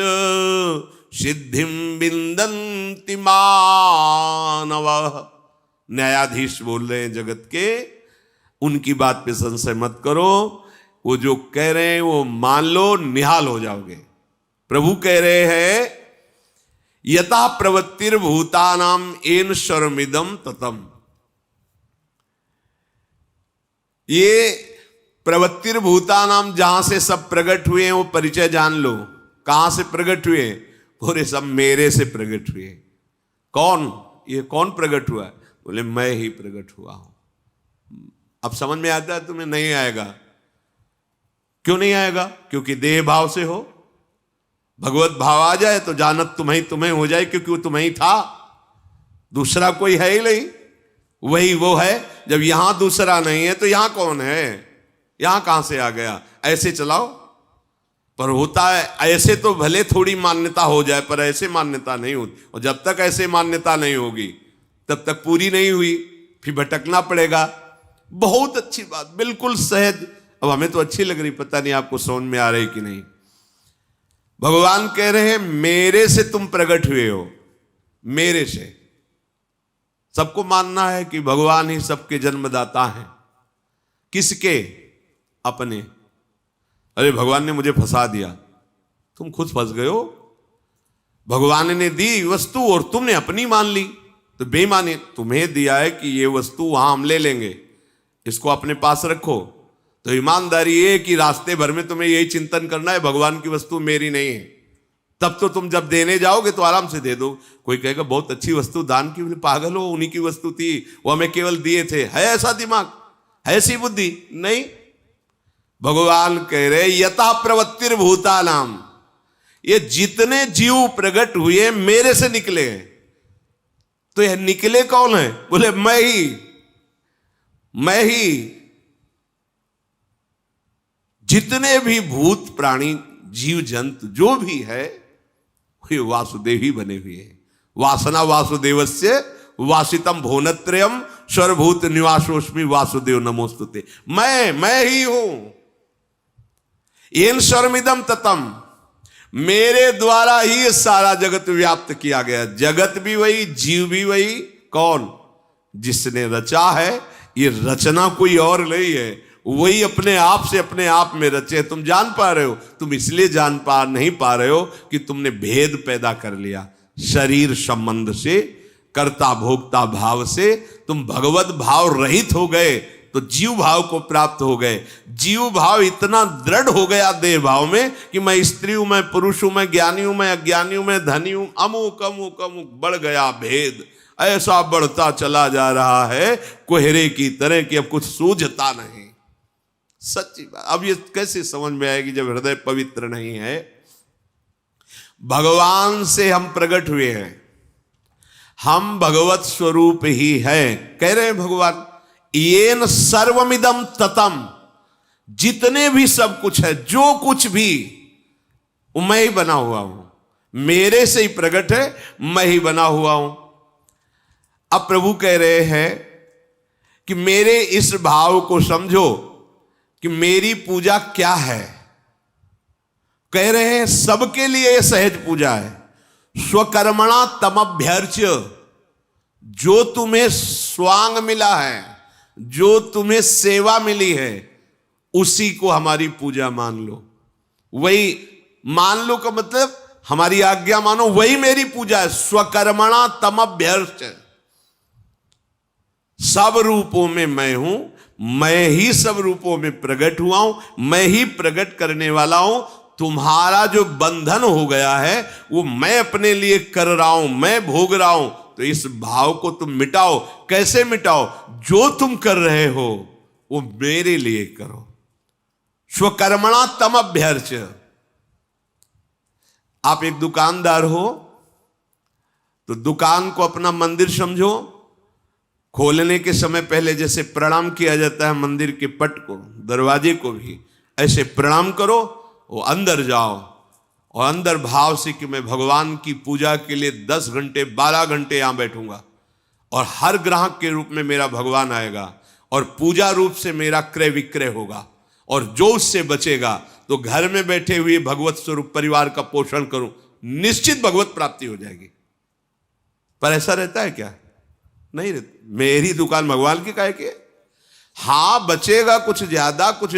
सिद्धिं विन्दन्ति मानवः। न्यायाधीश बोल रहे हैं जगत के, उनकी बात पे संशय मत करो। वो जो कह रहे हैं वो मान लो, निहाल हो जाओगे। प्रभु कह रहे हैं यथा प्रवृत्तिर्भूतानां येन सर्वमिदं ततं। ये प्रवृत्तिर्भूतानां, जहां से सब प्रकट हुए हैं वो परिचय जान लो। कहां से प्रकट हुए? पूरे सब मेरे से प्रकट हुए। कौन? ये कौन प्रकट हुआ? बोले मैं ही प्रकट हुआ हूं। अब समझ में आता है? तुम्हें नहीं आएगा। क्यों नहीं आएगा? क्योंकि देह भाव से हो। भगवत भाव आ जाए तो जानत तुम्हें हो जाए, क्योंकि वो तुम्हें ही था, दूसरा कोई है ही नहीं, वही वो है। जब यहां दूसरा नहीं है तो यहां कौन है? यहां कहां से आ गया? ऐसे चलाओ। पर होता है ऐसे, तो भले थोड़ी मान्यता हो जाए पर ऐसे मान्यता नहीं होती। और जब तक ऐसे मान्यता नहीं होगी तब तक पूरी नहीं हुई, फिर भटकना पड़ेगा। बहुत अच्छी बात, बिल्कुल सहज। अब हमें तो अच्छी लग रही, पता नहीं आपको समझ में आ रही कि नहीं। भगवान कह रहे हैं मेरे से तुम प्रकट हुए हो, मेरे से। सबको मानना है कि भगवान ही सबके जन्मदाता हैं। किसके? अपने। अरे भगवान ने मुझे फंसा दिया, तुम खुद फंस गए हो। भगवान ने दी वस्तु और तुमने अपनी मान ली, तो बेईमानी। तुम्हें दिया है कि ये वस्तु वहां हम ले लेंगे, इसको अपने पास रखो। तो ईमानदारी ये कि रास्ते भर में तुम्हें यही चिंतन करना है, भगवान की वस्तु मेरी नहीं है। तब तो तुम जब देने जाओगे तो आराम से दे दो। कोई कहेगा बहुत अच्छी वस्तु दान की, पागल हो, उन्हीं की वस्तु थी, वो हमें केवल दिए थे। है ऐसा दिमाग, है ऐसी बुद्धि? नहीं। भगवान कह रहे यथा प्रवृत्तिर भूतानाम, ये जितने जीव प्रकट हुए मेरे से निकले। तो यह निकले कौन है? बोले मैं ही। जितने भी भूत प्राणी जीव जंतु जो भी है वे वासुदेव ही बने हुए हैं। वासना वासुदेवस्य वासितम भुवनत्रयम सर्वभूत निवासोस्मि वासुदेव नमोस्तुते। मैं ही हूं। येन सर्वमिदं ततम, मेरे द्वारा ही ये सारा जगत व्याप्त किया गया। जगत भी वही, जीव भी वही। कौन? जिसने रचा है। ये रचना कोई और नहीं है, वही अपने आप से अपने आप में रचे। तुम जान पा रहे हो, तुम इसलिए नहीं पा रहे हो कि तुमने भेद पैदा कर लिया। शरीर संबंध से, कर्ता भोक्ता भाव से तुम भगवत भाव रहित हो गए तो जीव भाव को प्राप्त हो गए। जीव भाव इतना दृढ़ हो गया देह भाव में कि मैं स्त्री हूं, मैं पुरुष हूं, मैं ज्ञानी हूं, मैं अज्ञानी हूं, मैं धनी हूं, अमुक अमुक अमुक बढ़ गया भेद। ऐसा बढ़ता चला जा रहा है कोहरे की तरह कि अब कुछ सूझता नहीं। सच्ची बात। अब ये कैसे समझ में आएगी जब हृदय पवित्र नहीं है? भगवान से हम प्रकट हुए हैं, हम भगवत स्वरूप ही हैं। कह रहे हैं भगवान येन सर्वमिदं ततम, जितने भी सब कुछ है, जो कुछ भी मैं ही बना हुआ हूं, मेरे से ही प्रकट है, मैं ही बना हुआ हूं। अब प्रभु कह रहे हैं कि मेरे इस भाव को समझो कि मेरी पूजा क्या है। कह रहे हैं सबके लिए सहज पूजा है। स्वकर्मणा तमभ्यर्च्य, जो तुम्हें स्वांग मिला है, जो तुम्हें सेवा मिली है, उसी को हमारी पूजा मान लो। वही मान लो का मतलब हमारी आज्ञा मानो, वही मेरी पूजा है। स्वकर्मणा तमभ्यर्च्य, सब रूपों में मैं हूं, मैं ही सब रूपों में प्रकट हुआ हूं, मैं ही प्रकट करने वाला हूं। तुम्हारा जो बंधन हो गया है वो मैं अपने लिए कर रहा हूं, मैं भोग रहा हूं। तो इस भाव को तुम मिटाओ। कैसे मिटाओ? जो तुम कर रहे हो वो मेरे लिए करो। स्वकर्मणा तमभ्यर्च्य। आप एक दुकानदार हो तो दुकान को अपना मंदिर समझो। खोलने के समय पहले जैसे प्रणाम किया जाता है मंदिर के पट को, दरवाजे को भी ऐसे प्रणाम करो। वो अंदर जाओ और अंदर भाव से कि मैं भगवान की पूजा के लिए 10 घंटे 12 घंटे यहां बैठूंगा और हर ग्राहक के रूप में मेरा भगवान आएगा और पूजा रूप से मेरा क्रय विक्रय होगा, और जो उससे बचेगा तो घर में बैठे हुए भगवत स्वरूप परिवार का पोषण करूं, निश्चित भगवत प्राप्ति हो जाएगी। पर ऐसा रहता है क्या? नहीं रहता। मेरी दुकान भगवान की काहे की? हां बचेगा कुछ ज्यादा, कुछ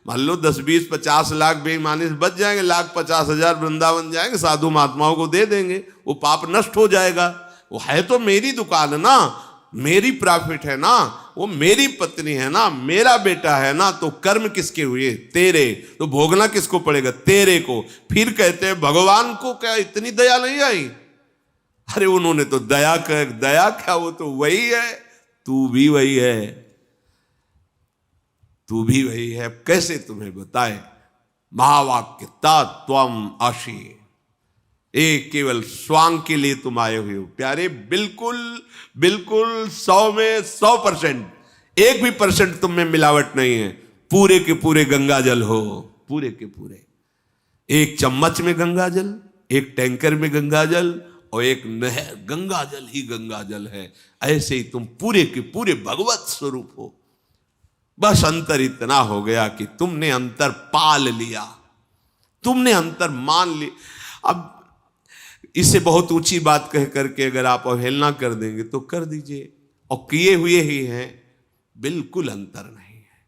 मान लो 10 20 50 लाख बेईमानी से बच जाएंगे, 1,50,000 वृंदावन जाएंगे, साधु महात्माओं को दे देंगे, वो पाप नष्ट हो जाएगा। वो है तो मेरी दुकान है ना, मेरी प्रॉफिट है ना, वो मेरी पत्नी है ना, मेरा बेटा है ना। तो कर्म किसके हुए? तेरे। तो भोगना किसको पड़ेगा? तेरे को। फिर कहते हैं भगवान को क्या इतनी दया नहीं आई? अरे उन्होंने तो दया क्या, वो तो वही है, तू भी वही है, तू भी वही है। कैसे तुम्हें बताए? महावाक्य तत्वम अशी, एक केवल स्वांग के लिए तुम आए हुए हो प्यारे। बिल्कुल बिल्कुल 100 में 100%, 1 भी % तुम में मिलावट नहीं है। पूरे के पूरे गंगा जल हो, पूरे के पूरे। एक चम्मच में गंगा जल, एक टैंकर में गंगा जल, और एक नहर, गंगा जल ही गंगा जल है। ऐसे ही तुम पूरे के पूरे भगवत स्वरूप हो। बस अंतर इतना हो गया कि तुमने अंतर पाल लिया, तुमने अंतर मान लिया। अब इससे बहुत ऊंची बात कह करके अगर आप अवहेलना कर देंगे तो कर दीजिए, और किए हुए ही हैं। बिल्कुल अंतर नहीं है।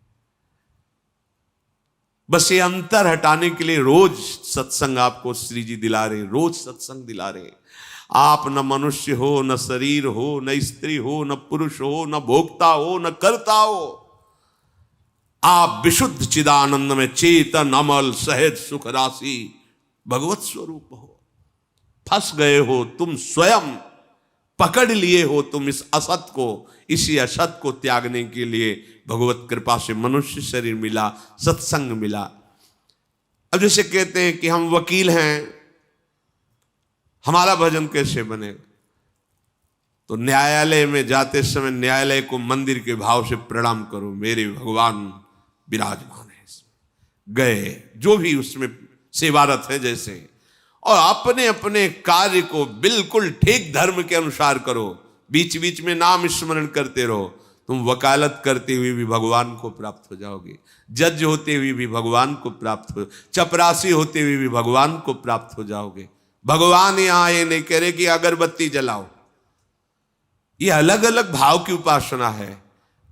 बस ये अंतर हटाने के लिए रोज सत्संग आपको श्री जी दिला रहे, रोज सत्संग दिला रहे। आप न मनुष्य हो, न शरीर हो, न स्त्री हो, न पुरुष हो, न भोक्ता हो, न कर्ता हो। आप विशुद्ध चिदानंद में चेतन अमल सहज सुख राशि भगवत स्वरूप हो। फंस गए हो तुम स्वयं, पकड़ लिए हो तुम इस असत को, इसी असत को त्यागने के लिए भगवत कृपा से मनुष्य शरीर मिला, सत्संग मिला। अब जैसे कहते हैं कि हम वकील हैं, हमारा भजन कैसे बनेगा? तो न्यायालय में जाते समय न्यायालय को मंदिर के भाव से प्रणाम करो, मेरे भगवान विराजमान है इसमें। गए जो भी उसमें सेवारत है जैसे, और अपने अपने कार्य को बिल्कुल ठीक धर्म के अनुसार करो। बीच बीच में नाम स्मरण करते रहो। तुम वकालत करते हुए भी भगवान को प्राप्त हो जाओगे, जज होते हुए भी भगवान को प्राप्त हो, चपरासी होते हुए भी भगवान को प्राप्त हो जाओगे। भगवान यहां ये नहीं कह रहे कि अगरबत्ती जलाओ, ये अलग अलग भाव की उपासना है,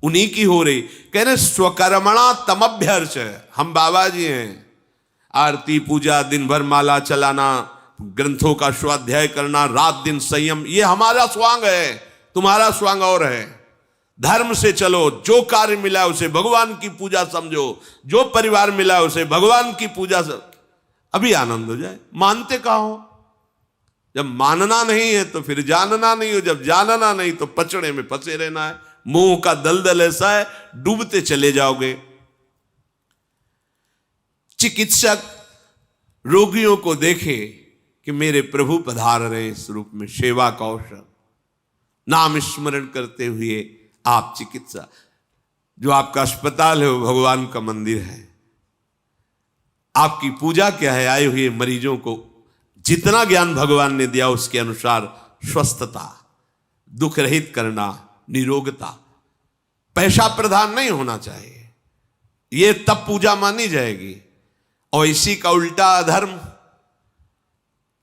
उन्हीं की हो रही। कह रहे स्वकर्मणा तमभ्यर्च। हम बाबा जी हैं, आरती पूजा, दिन भर माला चलाना, ग्रंथों का स्वाध्याय करना, रात दिन संयम, ये हमारा स्वांग है, तुम्हारा स्वांग और है। धर्म से चलो, जो कार्य मिला उसे भगवान की पूजा समझो, जो परिवार मिला उसे भगवान की पूजा अभी आनंद हो जाए। मानते कहाँ हो? जब मानना नहीं है तो फिर जानना नहीं हो, जब जानना नहीं तो पचड़े में फंसे रहना है। मोह का दलदल ऐसा है, डूबते चले जाओगे। चिकित्सक रोगियों को देखे कि मेरे प्रभु पधार रहे इस रूप में, सेवा का अवसर, नाम स्मरण करते हुए आप चिकित्सा, जो आपका अस्पताल है वो भगवान का मंदिर है। आपकी पूजा क्या है? आए हुए मरीजों को जितना ज्ञान भगवान ने दिया उसके अनुसार स्वस्थता, दुख रहित करना, निरोगता। पैसा प्रधान नहीं होना चाहिए, ये तब पूजा मानी जाएगी। और इसी का उल्टा अधर्म,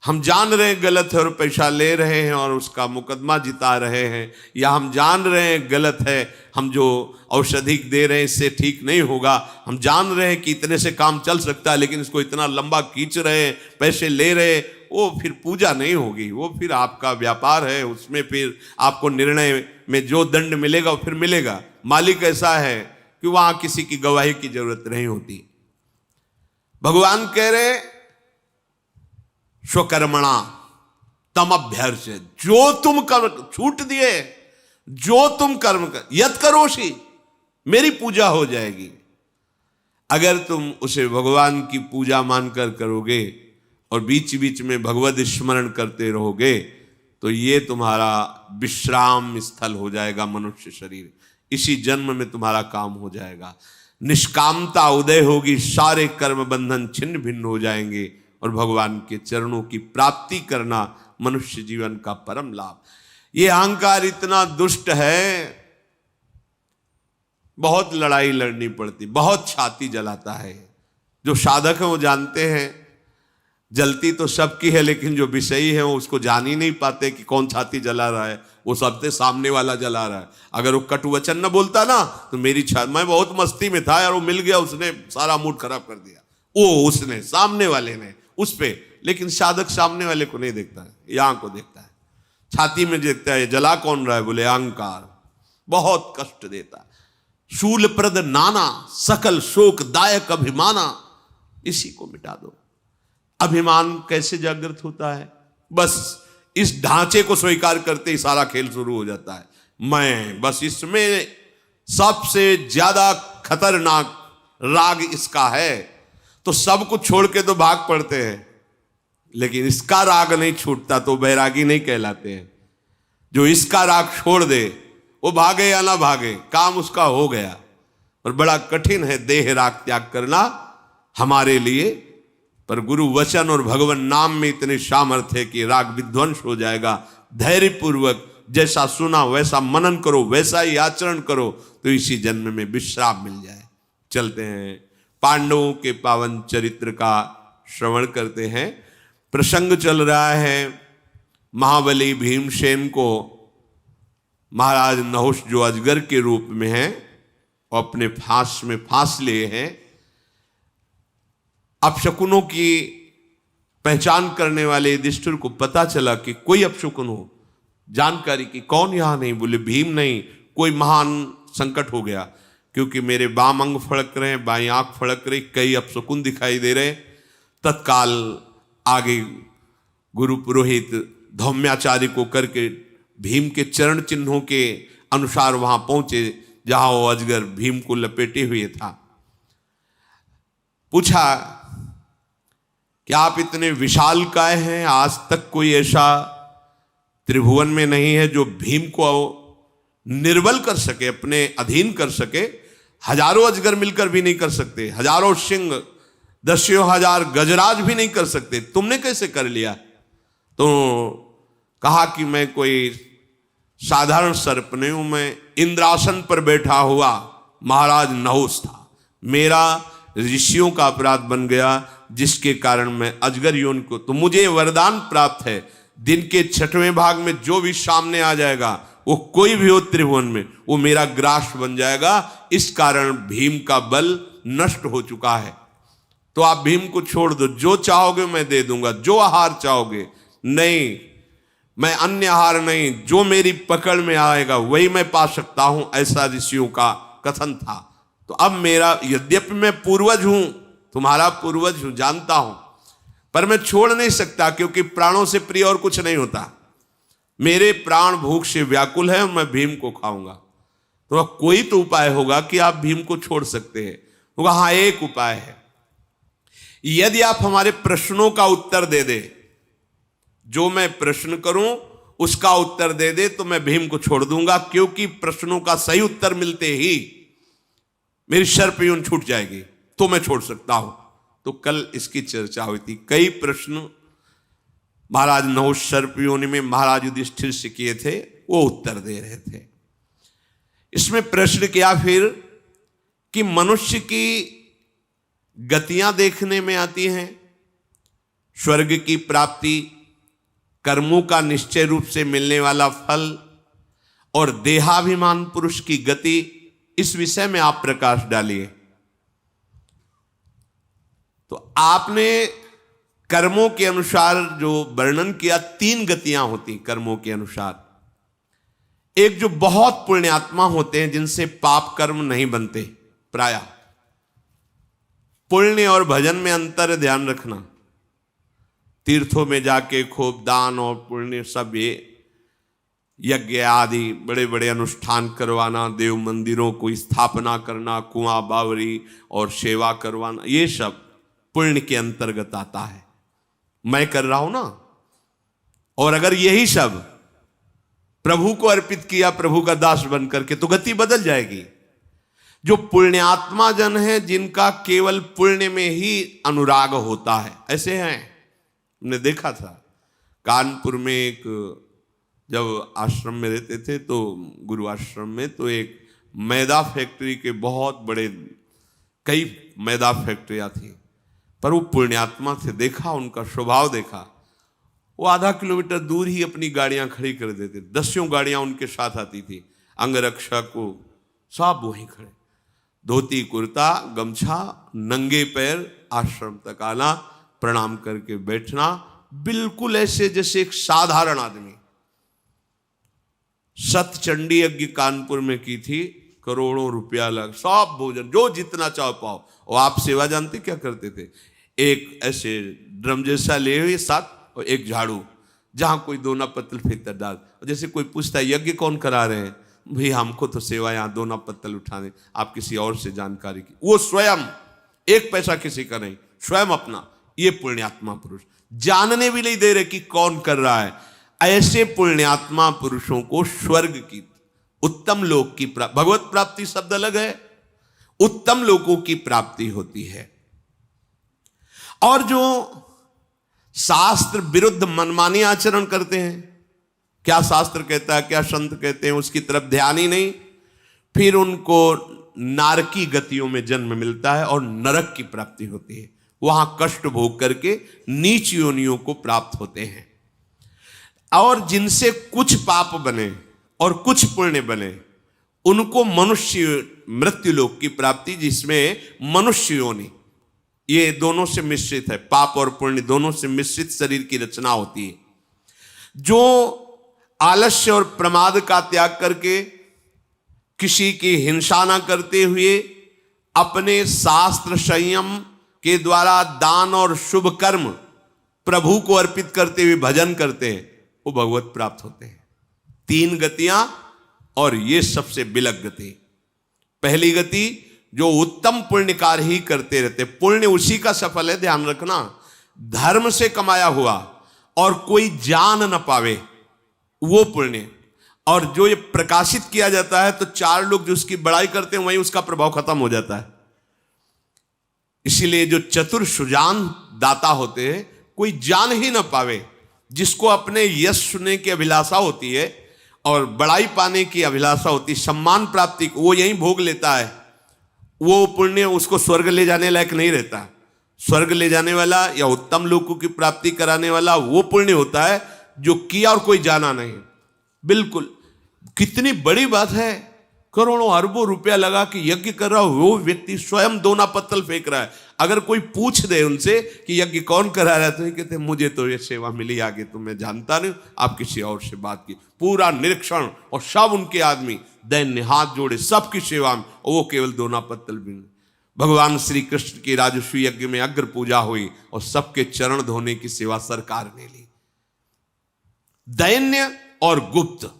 हम जान रहे हैं गलत है और पैसा ले रहे हैं और उसका मुकदमा जिता रहे हैं, या हम जान रहे हैं गलत है, हम जो औषधि दे रहे हैं इससे ठीक नहीं होगा, हम जान रहे हैं कि इतने से काम चल सकता है लेकिन इसको इतना लंबा खींच रहे हैं, पैसे ले रहे हैं, वो फिर पूजा नहीं होगी, वो फिर आपका व्यापार है। उसमें फिर आपको निर्णय में जो दंड मिलेगा वो फिर मिलेगा। मालिक ऐसा है कि वहां किसी की गवाही की जरूरत नहीं होती। भगवान कह रहे स्वकर्मणा तमभ्यर्च, जो तुम कर्म छूट दिए, जो तुम कर्म कर, यत करोषि, मेरी पूजा हो जाएगी। अगर तुम उसे भगवान की पूजा मानकर करोगे और बीच बीच में भगवत स्मरण करते रहोगे तो ये तुम्हारा विश्राम स्थल हो जाएगा मनुष्य शरीर। इसी जन्म में तुम्हारा काम हो जाएगा। निष्कामता उदय होगी, सारे कर्म बंधन छिन्न भिन्न हो जाएंगे और भगवान के चरणों की प्राप्ति करना मनुष्य जीवन का परम लाभ। ये अहंकार इतना दुष्ट है, बहुत लड़ाई लड़नी पड़ती, बहुत छाती जलाता है। जो साधक है वो जानते हैं, जलती तो सबकी है, लेकिन जो विषयी है वो उसको जान ही नहीं पाते कि कौन छाती जला रहा है। वो सबसे सामने वाला जला रहा है। अगर वो कटु वचन न बोलता ना तो मेरी मैं बहुत मस्ती में था यार, वो मिल गया, उसने सारा मूड खराब कर दिया, वो उसने, सामने वाले ने उस पे। लेकिन साधक सामने वाले को नहीं देखता है, यहाँ को देखता है, छाती में देखता है। जला कौन रहा है? बोले अहंकार, बहुत कष्ट देता है। शूल प्रद नाना सकल शोक दायक अभिमाना, इसी को मिटा दो। अभिमान कैसे जागृत होता है? बस इस ढांचे को स्वीकार करते ही सारा खेल शुरू हो जाता है। मैं बस इसमें सबसे ज्यादा खतरनाक राग इसका है, तो सब कुछ छोड़ के तो भाग पड़ते हैं, लेकिन इसका राग नहीं छूटता तो बैरागी नहीं कहलाते हैं। जो इसका राग छोड़ दे वो भागे या ना भागे, काम उसका हो गया। और बड़ा कठिन है देह राग त्याग करना हमारे लिए, पर गुरु वचन और भगवान नाम में इतने सामर्थ्य है कि राग विध्वंस हो जाएगा। धैर्य पूर्वक जैसा सुना वैसा मनन करो, वैसा ही आचरण करो, तो इसी जन्म में विश्राम मिल जाए। चलते हैं पांडवों के पावन चरित्र का श्रवण करते हैं। प्रसंग चल रहा है महाबली भीमसेन को महाराज नहुष, जो अजगर के रूप में है, और अपने फांस में फांस लिए हैं। अपशकुनों की पहचान करने वाले युधिष्ठिर को पता चला कि कोई अपशकुन हो, जानकारी की कौन यहां नहीं, बोले भीम नहीं, कोई महान संकट हो गया। क्योंकि मेरे बाम अंग फड़क रहे हैं, बाई आंख फड़क रही, कई अपशकुन दिखाई दे रहे। तत्काल आगे गुरु पुरोहित धौम्याचार्य को करके भीम के चरण चिन्हों के अनुसार वहां पहुंचे जहां वो अजगर भीम को लपेटे हुए था। पूछा कि आप इतने विशालकाय हैं, आज तक कोई ऐसा त्रिभुवन में नहीं है जो भीम को निर्बल कर सके, अपने अधीन कर सके। हजारों अजगर मिलकर भी नहीं कर सकते, हजारों सिंह, दसियों हजार गजराज भी नहीं कर सकते, तुमने कैसे कर लिया? तो कहा कि मैं कोई साधारण सर्प नहीं हूं, मैं इंद्रासन पर बैठा हुआ महाराज नहुस था। मेरा ऋषियों का अपराध बन गया, जिसके कारण मैं अजगर योनि को, तो मुझे वरदान प्राप्त है, दिन के 6वें भाग में जो भी सामने आ जाएगा, वो कोई भी हो त्रिभुवन में, वो मेरा ग्रास बन जाएगा। इस कारण भीम का बल नष्ट हो चुका है। तो आप भीम को छोड़ दो, जो चाहोगे मैं दे दूंगा, जो आहार चाहोगे। नहीं, मैं अन्य आहार नहीं, जो मेरी पकड़ में आएगा वही मैं पा सकता हूं, ऐसा ऋषियों का कथन था। तो अब मेरा, यद्यपि मैं पूर्वज हूं, तुम्हारा पूर्वज हूं, जानता हूं, पर मैं छोड़ नहीं सकता, क्योंकि प्राणों से प्रिय और कुछ नहीं होता। मेरे प्राण भूख से व्याकुल है और मैं भीम को खाऊंगा। तो कोई तो उपाय होगा कि आप भीम को छोड़ सकते हैं। होगा, हाँ एक उपाय है, यदि आप हमारे प्रश्नों का उत्तर दे दे, जो मैं प्रश्न करूं उसका उत्तर दे दे, तो मैं भीम को छोड़ दूंगा, क्योंकि प्रश्नों का सही उत्तर मिलते ही मेरी सर्प योनि छूट जाएगी, तो मैं छोड़ सकता हूं। तो कल इसकी चर्चा हुई थी, कई प्रश्न महाराज नहुस सर्प योनि में महाराज युधिष्ठिर से किए थे, वो उत्तर दे रहे थे। इसमें प्रश्न किया फिर कि मनुष्य की गतियां देखने में आती हैं, स्वर्ग की प्राप्ति, कर्मों का निश्चय रूप से मिलने वाला फल और देहाभिमान पुरुष की गति, इस विषय में आप प्रकाश डालिए। तो आपने कर्मों के अनुसार जो वर्णन किया, 3 गतियां होती कर्मों के अनुसार। एक जो बहुत पुण्यात्मा होते हैं, जिनसे पाप कर्म नहीं बनते, प्रायः पुण्य और भजन में अंतर ध्यान रखना। तीर्थों में जाके खूब दान और पुण्य, सब ये यज्ञ आदि बड़े बड़े अनुष्ठान करवाना, देव मंदिरों को स्थापना करना, कुआं बावरी और सेवा करवाना, ये सब पुण्य के अंतर्गत आता है। मैं कर रहा हूं ना, और अगर यही सब प्रभु को अर्पित किया, प्रभु का दास बन करके, तो गति बदल जाएगी। जो पुण्यात्मा जन है, जिनका केवल पुण्य में ही अनुराग होता है, ऐसे हैं। हमने देखा था कानपुर में, एक जब आश्रम में रहते थे, तो गुरु आश्रम में, तो एक मैदा फैक्ट्री के बहुत बड़े, कई मैदा फैक्ट्रियां थी, पर वो पुण्यात्मा थे। देखा उनका स्वभाव, देखा वो आधा किलोमीटर दूर ही अपनी गाड़ियां खड़ी कर देते, 10 गाड़ियां उनके साथ आती थी, अंगरक्षक को सब वहीं खड़े, धोती कुर्ता गमछा, नंगे पैर आश्रम तक आना, प्रणाम करके बैठना, बिल्कुल ऐसे जैसे एक साधारण आदमी। सतचंडी यज्ञ कानपुर में की थी, करोड़ों रुपया लग, सब भोजन जो जितना चाहो पाओ। और आप सेवा जानते क्या करते थे? एक ऐसे ड्रम जैसा ले हुए साथ, और एक झाड़ू, जहां कोई दोना पत्तल भीतर डाल। जैसे कोई पूछता है यज्ञ कौन करा रहे हैं, भाई हमको तो सेवा यहाँ दोना पत्तल उठाने, आप किसी और से जानकारी की। वो स्वयं, एक पैसा किसी का नहीं, स्वयं अपना। ये पुण्यात्मा पुरुष जानने भी नहीं दे रहे कि कौन कर रहा है। ऐसे पुण्यात्मा पुरुषों को स्वर्ग की, उत्तम लोक की प्राप्ति, भगवत प्राप्ति शब्द अलग है, उत्तम लोकों की प्राप्ति होती है। और जो शास्त्र विरुद्ध मनमानी आचरण करते हैं, क्या शास्त्र कहता है, क्या संत कहते हैं, उसकी तरफ ध्यान ही नहीं, फिर उनको नारकी गतियों में जन्म मिलता है और नरक की प्राप्ति होती है। वहां कष्ट भोग करके नीच योनियों को प्राप्त होते हैं। और जिनसे कुछ पाप बने और कुछ पुण्य बने, उनको मनुष्य मृत्युलोक की प्राप्ति, जिसमें मनुष्य योनि, ये दोनों से मिश्रित है, पाप और पुण्य दोनों से मिश्रित शरीर की रचना होती है। जो आलस्य और प्रमाद का त्याग करके किसी की हिंसा न करते हुए अपने शास्त्र संयम के द्वारा दान और शुभ कर्म प्रभु को अर्पित करते हुए भजन करते हैं, वो भगवत प्राप्त होते हैं। 3 गतियां, और ये सबसे बिलक गति। पहली गति, जो उत्तम पुण्य कार्य ही करते रहते, पुण्य उसी का सफल है, ध्यान रखना। धर्म से कमाया हुआ और कोई जान न पावे, वो पुण्य। और जो ये प्रकाशित किया जाता है तो 4 लोग जो उसकी बड़ाई करते हैं वहीं उसका प्रभाव खत्म हो जाता है। इसीलिए जो चतुर सुजान दाता होते हैं, कोई जान ही न पावे, जिसको अपने यश सुनने की अभिलाषा होती है और बड़ाई पाने की अभिलाषा होती है, सम्मान प्राप्ति, वो यहीं भोग लेता है, वो पुण्य उसको स्वर्ग ले जाने लायक नहीं रहता। स्वर्ग ले जाने वाला या उत्तम लोकों की प्राप्ति कराने वाला वो पुण्य होता है जो किया और कोई जाना नहीं। बिल्कुल, कितनी बड़ी बात है, करोड़ों अरबों रुपया लगा के यज्ञ कर रहा हो, वो व्यक्ति स्वयं दोना पत्तल फेंक रहा है। अगर कोई पूछ दे उनसे कि यज्ञ कौन करा रहा है, तो ये कहते हैं मुझे तो ये सेवा मिली, आगे तो मैं जानता नहीं, आप किसी और से बात की। पूरा निरीक्षण, और सब उनके आदमी दैन्य हाथ जोड़े सबकी सेवा में, और वो केवल दोना पत्तल भी। भगवान श्री कृष्ण की राजस्व यज्ञ में अग्र पूजा हुई और सबके चरण धोने की सेवा सरकार ने ली। दैन्य और गुप्त,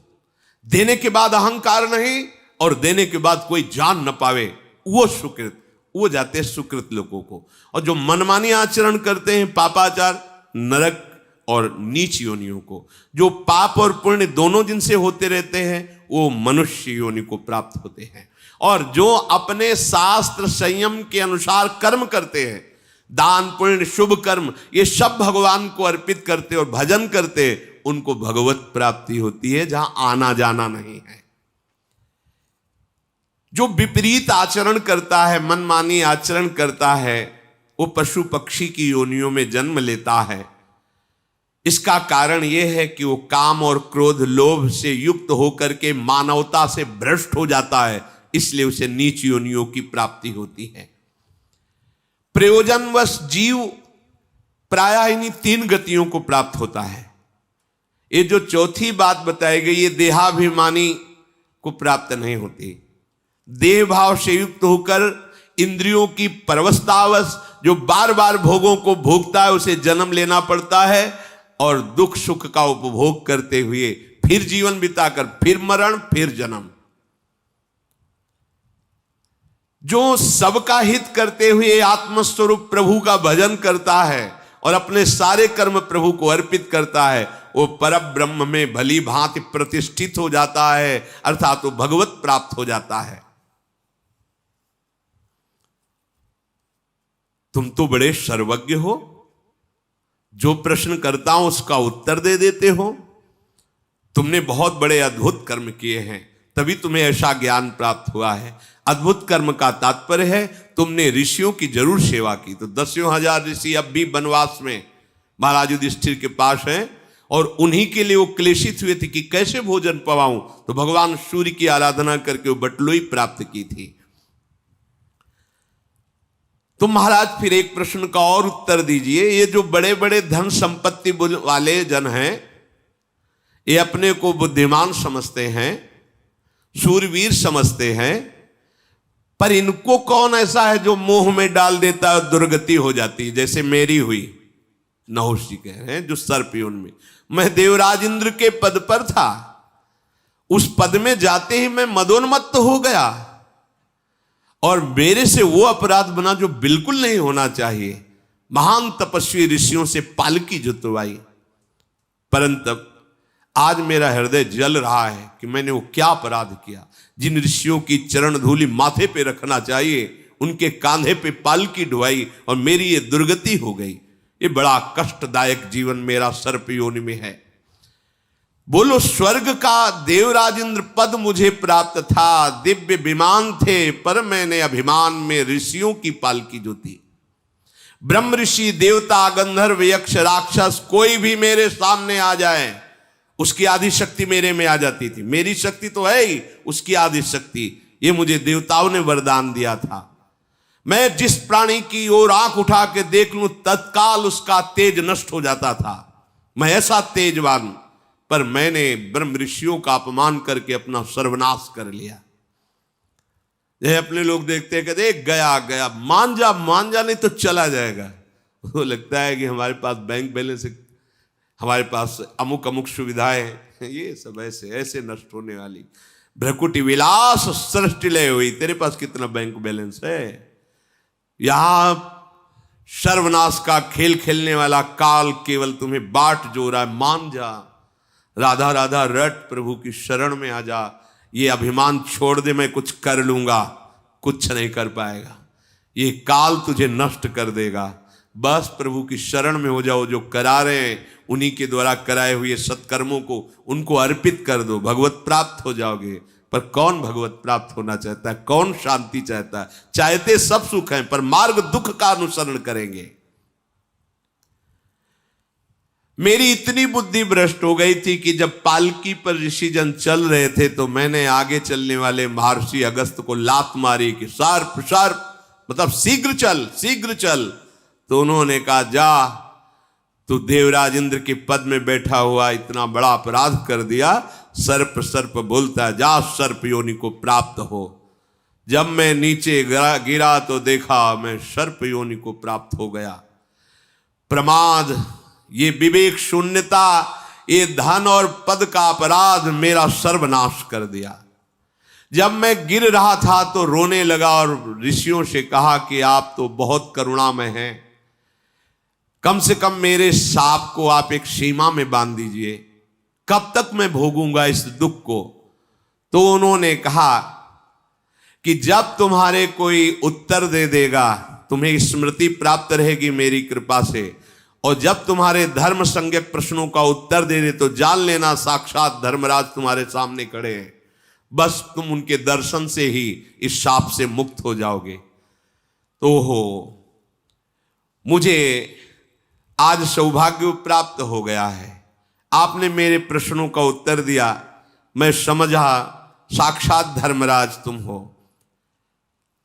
देने के बाद अहंकार नहीं और देने के बाद कोई जान न पावे, वो सुकृत, वो जाते हैं सुकृत लोगों को। और जो मनमानी आचरण करते हैं, पापाचार, नरक और नीच योनियों को, जो पाप और पुण्य दोनों जिनसे होते रहते हैं, वो मनुष्य योनि को प्राप्त होते हैं। और जो अपने शास्त्र संयम के अनुसार कर्म करते हैं, दान पुण्य शुभ कर्म, ये सब भगवान को अर्पित करते और भजन करते, उनको भगवत प्राप्ति होती है, जहां आना जाना नहीं है। जो विपरीत आचरण करता है, मनमानी आचरण करता है, वो पशु पक्षी की योनियों में जन्म लेता है। इसका कारण यह है कि वो काम और क्रोध लोभ से युक्त होकर के मानवता से भ्रष्ट हो जाता है, इसलिए उसे नीच योनियों की प्राप्ति होती है। प्रयोजनवश जीव प्रायः इन्हीं 3 गतियों को प्राप्त होता है। ये जो चौथी बात बताई गई, ये देहाभिमानी को प्राप्त नहीं होती। देह भाव से युक्त होकर इंद्रियों की परवस्तावश जो बार बार भोगों को भोगता है, उसे जन्म लेना पड़ता है और दुख सुख का उपभोग करते हुए फिर जीवन बिताकर फिर मरण फिर जन्म। जो सबका हित करते हुए आत्मस्वरूप प्रभु का भजन करता है और अपने सारे कर्म प्रभु को अर्पित करता है, वो परब्रह्म में भली भांति प्रतिष्ठित हो जाता है, अर्थात वो भगवत प्राप्त हो जाता है। तुम तो बड़े सर्वज्ञ हो, जो प्रश्न करता हूं उसका उत्तर दे देते हो। तुमने बहुत बड़े अद्भुत कर्म किए हैं, तभी तुम्हें ऐसा ज्ञान प्राप्त हुआ है। अद्भुत कर्म का तात्पर्य है तुमने ऋषियों की जरूर सेवा की। तो 10,000 ऋषि अब भी वनवास में महाराज युधिष्ठिर के पास हैं, और उन्हीं के लिए वो क्लेशित हुए थे कि कैसे भोजन पवाऊं। तो भगवान सूर्य की आराधना करके वो बटलोई प्राप्त की थी। तो महाराज फिर एक प्रश्न का और उत्तर दीजिए। ये जो बड़े बड़े धन संपत्ति वाले जन हैं, ये अपने को बुद्धिमान समझते हैं, शूरवीर समझते हैं, पर इनको कौन ऐसा है जो मोह में डाल देता है, दुर्गति हो जाती है, जैसे मेरी हुई। नहुष जी कह रहे हैं जो सर्पयोन में, मैं देवराज इंद्र के पद पर था, उस पद में जाते ही मैं मदोन्मत्त हो गया और मेरे से वो अपराध बना जो बिल्कुल नहीं होना चाहिए। महान तपस्वी ऋषियों से पालकी जुतवाई, परंतु आज मेरा हृदय जल रहा है कि मैंने वो क्या अपराध किया। जिन ऋषियों की चरण धूलि माथे पे रखना चाहिए, उनके कांधे पे पालकी ढुआई और मेरी ये दुर्गति हो गई। ये बड़ा कष्टदायक जीवन मेरा सर्प योनि में है। बोलो, स्वर्ग का देवराज इंद्र पद मुझे प्राप्त था, दिव्य विमान थे, पर मैंने अभिमान में ऋषियों की पालकी जोती। ब्रह्म ऋषि देवता गंधर्व यक्ष राक्षस कोई भी मेरे सामने आ जाए, उसकी आदि शक्ति मेरे में आ जाती थी। मेरी शक्ति तो है ही, उसकी आदि शक्ति, ये मुझे देवताओं ने वरदान दिया था। मैं जिस प्राणी की ओर आंख उठा के देख लूं, तत्काल उसका तेज नष्ट हो जाता था। मैं ऐसा तेजवान, पर मैंने ब्रह्म ऋषियों का अपमान करके अपना सर्वनाश कर लिया। ये अपने लोग देखते हैं, कहते गया गया, मान जा नहीं तो चला जाएगा। वो लगता है कि हमारे पास बैंक बैलेंस है, हमारे पास अमुक अमुक सुविधाएं हैं। ये सब ऐसे ऐसे नष्ट होने वाली भ्रकुटी विलास सृष्टिलय हुई। तेरे पास कितना बैंक बैलेंस है? यहां सर्वनाश का खेल खेलने वाला काल केवल तुम्हें बाट जो रहा है। मान जा, राधा राधा रट, प्रभु की शरण में आ जा। ये अभिमान छोड़ दे, मैं कुछ कर लूंगा, कुछ नहीं कर पाएगा। ये काल तुझे नष्ट कर देगा। बस प्रभु की शरण में हो जाओ। जो करा रहे हैं उन्हीं के द्वारा कराए हुए सत्कर्मों को उनको अर्पित कर दो, भगवत प्राप्त हो जाओगे। पर कौन भगवत प्राप्त होना चाहता है? कौन शांति चाहता है? चाहते सब सुख हैं, पर मार्ग दुख का अनुसरण करेंगे। मेरी इतनी बुद्धि भ्रष्ट हो गई थी कि जब पालकी पर ऋषिजन चल रहे थे तो मैंने आगे चलने वाले महर्षि अगस्त को लात मारी कि शार्प शार्प, मतलब शीघ्र चल शीघ्र चल। तो उन्होंने कहा, जा, तू देवराज इंद्र के पद में बैठा हुआ इतना बड़ा अपराध कर दिया। सर्प सर्प बोलता है, जा सर्प योनि को प्राप्त हो। जब मैं नीचे गिरा तो देखा मैं सर्प योनि को प्राप्त हो गया। प्रमाद, ये विवेक शून्यता, ये धन और पद का अपराध मेरा सर्वनाश कर दिया। जब मैं गिर रहा था तो रोने लगा और ऋषियों से कहा कि आप तो बहुत करुणामय हैं, कम से कम मेरे साप को आप एक सीमा में बांध दीजिए, कब तक मैं भोगूंगा इस दुख को। तो उन्होंने कहा कि जब तुम्हारे कोई उत्तर दे देगा, तुम्हें स्मृति प्राप्त रहेगी मेरी कृपा से, और जब तुम्हारे धर्म संज्ञक प्रश्नों का उत्तर दे दे तो जान लेना साक्षात धर्मराज तुम्हारे सामने खड़े हैं। बस तुम उनके दर्शन से ही इस शाप से मुक्त हो जाओगे। तो हो, मुझे आज सौभाग्य प्राप्त हो गया है। आपने मेरे प्रश्नों का उत्तर दिया, मैं समझा साक्षात धर्मराज तुम हो।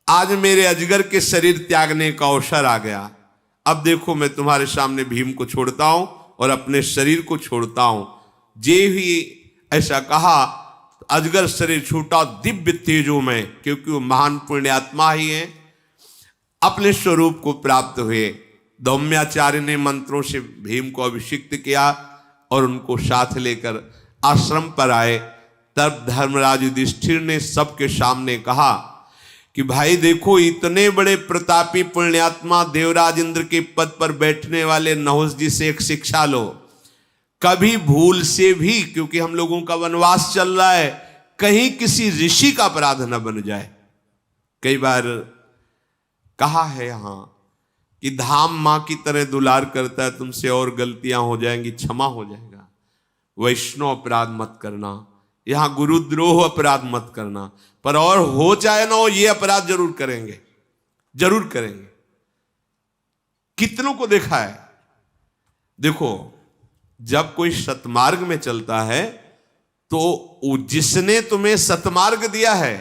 आज मेरे अजगर के शरीर त्यागने का अवसर आ गया। अब देखो, मैं तुम्हारे सामने भीम को छोड़ता हूं और अपने शरीर को छोड़ता हूं। जे ही ऐसा कहा, अजगर शरीर छूटा दिव्य तेजों में, क्योंकि वो महान पुण्यात्मा ही है, अपने स्वरूप को प्राप्त हुए। धौम्याचार्य ने मंत्रों से भीम को अभिषिक्त किया और उनको साथ लेकर आश्रम पर आए। तब धर्मराज युधिष्ठिर ने सबके सामने कहा कि भाई देखो, इतने बड़े प्रतापी पुण्यात्मा देवराज इंद्र के पद पर बैठने वाले नहुष जी से एक शिक्षा लो। कभी भूल से भी, क्योंकि हम लोगों का वनवास चल रहा है, कहीं किसी ऋषि का अपराध न बन जाए। कई बार कहा है यहां कि धाम मां की तरह दुलार करता है, तुमसे और गलतियां हो जाएंगी, क्षमा हो जाएगा। वैष्णव अपराध मत करना, यहां गुरुद्रोह अपराध मत करना, पर और हो चाहे ना हो ये अपराध जरूर करेंगे, जरूर करेंगे। कितनों को देखा है। देखो, जब कोई सतमार्ग में चलता है तो जिसने तुम्हें सतमार्ग दिया है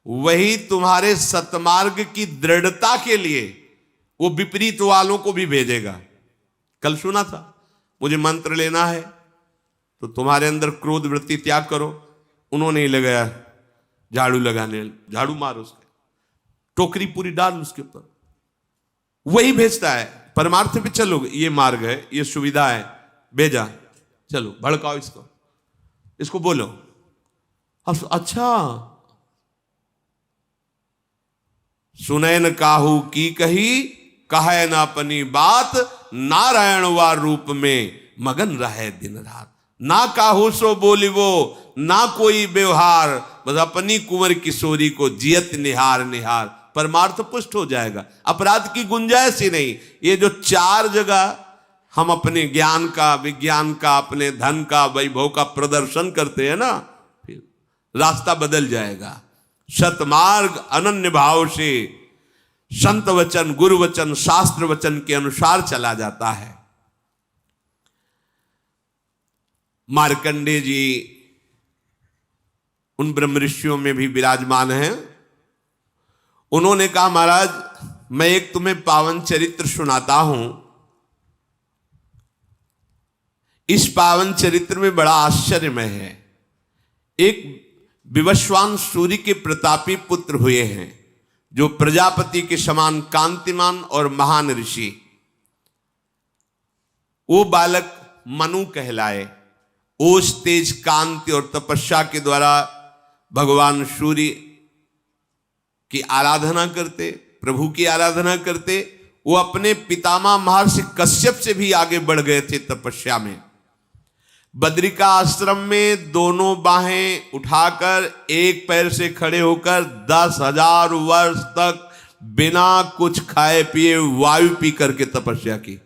वही तुम्हारे सतमार्ग की दृढ़ता के लिए वो विपरीत वालों को भी भेजेगा। कल सुना था, मुझे मंत्र लेना है तो तुम्हारे अंदर क्रोध वृत्ति त्याग करो। उन्होंने ही लगाया झाड़ू लगाने, झाड़ू मार उसके, टोकरी पूरी डाल उसके ऊपर, वही भेजता है। परमार्थ पे चलो, ये मार्ग है, ये सुविधा है, भेजा, चलो भड़काओ इसको, इसको बोलो। अच्छा, सुने न काहू की कही, कहे न अपनी बात, नारायण वा रूप में मगन रहे दिन रात। ना काहू सो बोलिवो, ना कोई व्यवहार, बस अपनी कुंवर किशोरी को जियत निहार निहार। परमार्थ पुष्ट हो जाएगा, अपराध की गुंजाइश ही नहीं। ये जो चार जगह हम अपने ज्ञान का, विज्ञान का, अपने धन का, वैभव का प्रदर्शन करते हैं ना, फिर रास्ता बदल जाएगा। सतमार्ग अनन्य भाव से संत वचन, गुरु वचन, शास्त्र वचन के अनुसार चला जाता है। मार्कंडेय जी उन ब्रह्म ऋषियों में भी विराजमान हैं। उन्होंने कहा, महाराज मैं एक तुम्हें पावन चरित्र सुनाता हूं। इस पावन चरित्र में बड़ा आश्चर्यमय है। एक विवस्वान सूर्य के प्रतापी पुत्र हुए हैं, जो प्रजापति के समान कांतिमान और महान ऋषि। वो बालक मनु कहलाए। ओज, तेज, कांति और तपस्या के द्वारा भगवान सूर्य की आराधना करते, प्रभु की आराधना करते। वो अपने पितामह महर्षि कश्यप से भी आगे बढ़ गए थे तपस्या में। बद्रिका आश्रम में दोनों बाहें उठाकर एक पैर से खड़े होकर 10,000 वर्ष तक बिना कुछ खाए पिए वायु पी करके तपस्या की।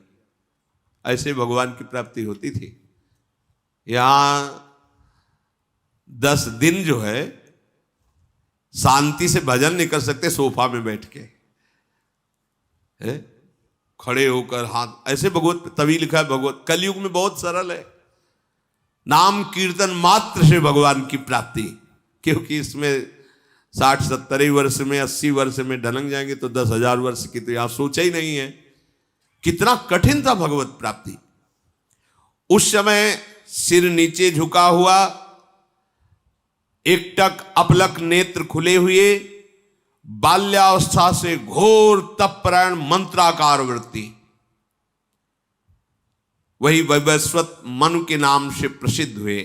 ऐसे भगवान की प्राप्ति होती थी। यहां 10 दिन जो है शांति से भजन नहीं कर सकते, सोफा में बैठ के है? खड़े होकर हाथ ऐसे। भगवत तभी लिखा है, भगवत कलयुग में बहुत सरल है, नाम कीर्तन मात्र से भगवान की प्राप्ति। क्योंकि इसमें 60-70 वर्ष में, 80 वर्ष में ढलक जाएंगे तो 10,000 वर्ष की तो यहां सोचा ही नहीं है। कितना कठिन था भगवत प्राप्ति। उस समय सिर नीचे झुका हुआ, एकटक अपलक नेत्र खुले हुए, बाल्यावस्था से घोर तपपरायण मंत्राकार वृत्ति, वही वैवस्वत मनु के नाम से प्रसिद्ध हुए।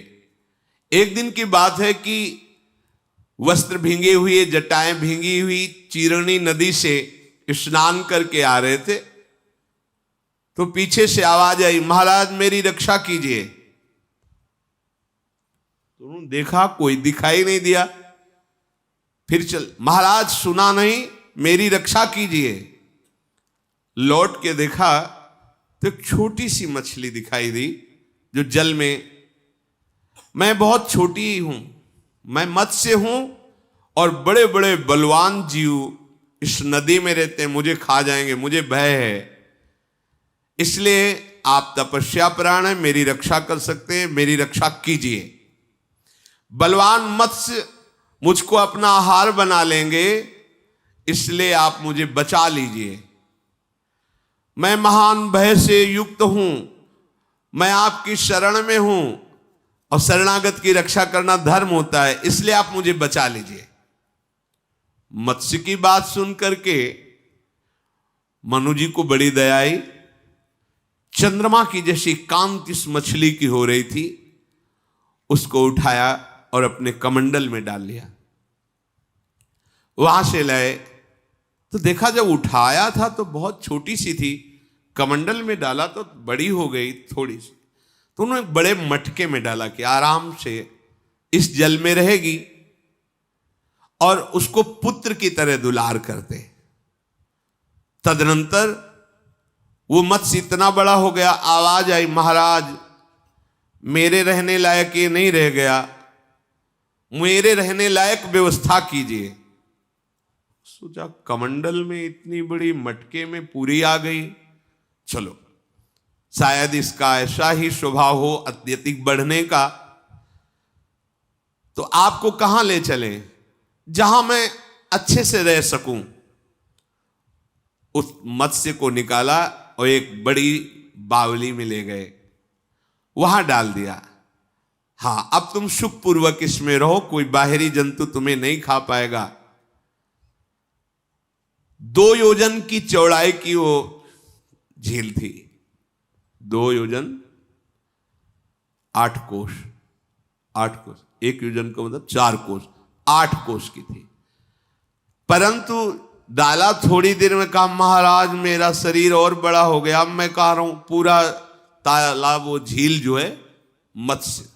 एक दिन की बात है कि वस्त्र भींगे हुए, जटाएं भींगी हुई, चीरणी नदी से स्नान करके आ रहे थे तो पीछे से आवाज आई, महाराज मेरी रक्षा कीजिए। तो उन्होंने देखा, कोई दिखाई नहीं दिया। फिर चल, महाराज सुना नहीं, मेरी रक्षा कीजिए। लौट के देखा तो एक छोटी सी मछली दिखाई दी जो जल में। मैं बहुत छोटी हूं, मैं मत्स्य हूं और बड़े बड़े बलवान जीव इस नदी में रहते हैं, मुझे खा जाएंगे, मुझे भय है। इसलिए आप तपस्या प्राण हैं, मेरी रक्षा कर सकते हैं, मेरी रक्षा कीजिए। बलवान मत्स्य मुझको अपना आहार बना लेंगे, इसलिए आप मुझे बचा लीजिए। मैं महान भय से युक्त हूं, मैं आपकी शरण में हूं और शरणागत की रक्षा करना धर्म होता है, इसलिए आप मुझे बचा लीजिए। मत्स्य की बात सुन करके मनु जी को बड़ी दया आई। चंद्रमा की जैसी कांति इस मछली की हो रही थी, उसको उठाया और अपने कमंडल में डाल लिया। वहां से लाए तो देखा, जब उठाया था तो बहुत छोटी सी थी, कमंडल में डाला तो बड़ी हो गई थोड़ी सी। तो उन्होंने बड़े मटके में डाला कि आराम से इस जल में रहेगी, और उसको पुत्र की तरह दुलार करते। तदनंतर वो मत्स्य इतना बड़ा हो गया, आवाज आई, महाराज मेरे रहने लायक ये नहीं रह गया, मेरे रहने लायक व्यवस्था कीजिए। सोचा कमंडल में इतनी बड़ी मटके में पूरी आ गई, चलो शायद इसका ऐसा ही स्वभाव हो अत्यधिक बढ़ने का। तो आपको कहां ले चलें जहां मैं अच्छे से रह सकूं। उस मत्स्य को निकाला और एक बड़ी बावली में ले गए, वहां डाल दिया। हां, अब तुम सुखपूर्वक इसमें रहो, कोई बाहरी जंतु तुम्हें नहीं खा पाएगा। 2 योजन की चौड़ाई की वो झील थी, 2 योजन 8 कोस, 8 कोस, 1 योजन का मतलब 4 कोस, 8 कोस की थी। परंतु डाला थोड़ी देर में, कहा महाराज मेरा शरीर और बड़ा हो गया, अब मैं कह रहा हूं पूरा तालाब, वो झील जो है मत्स्य।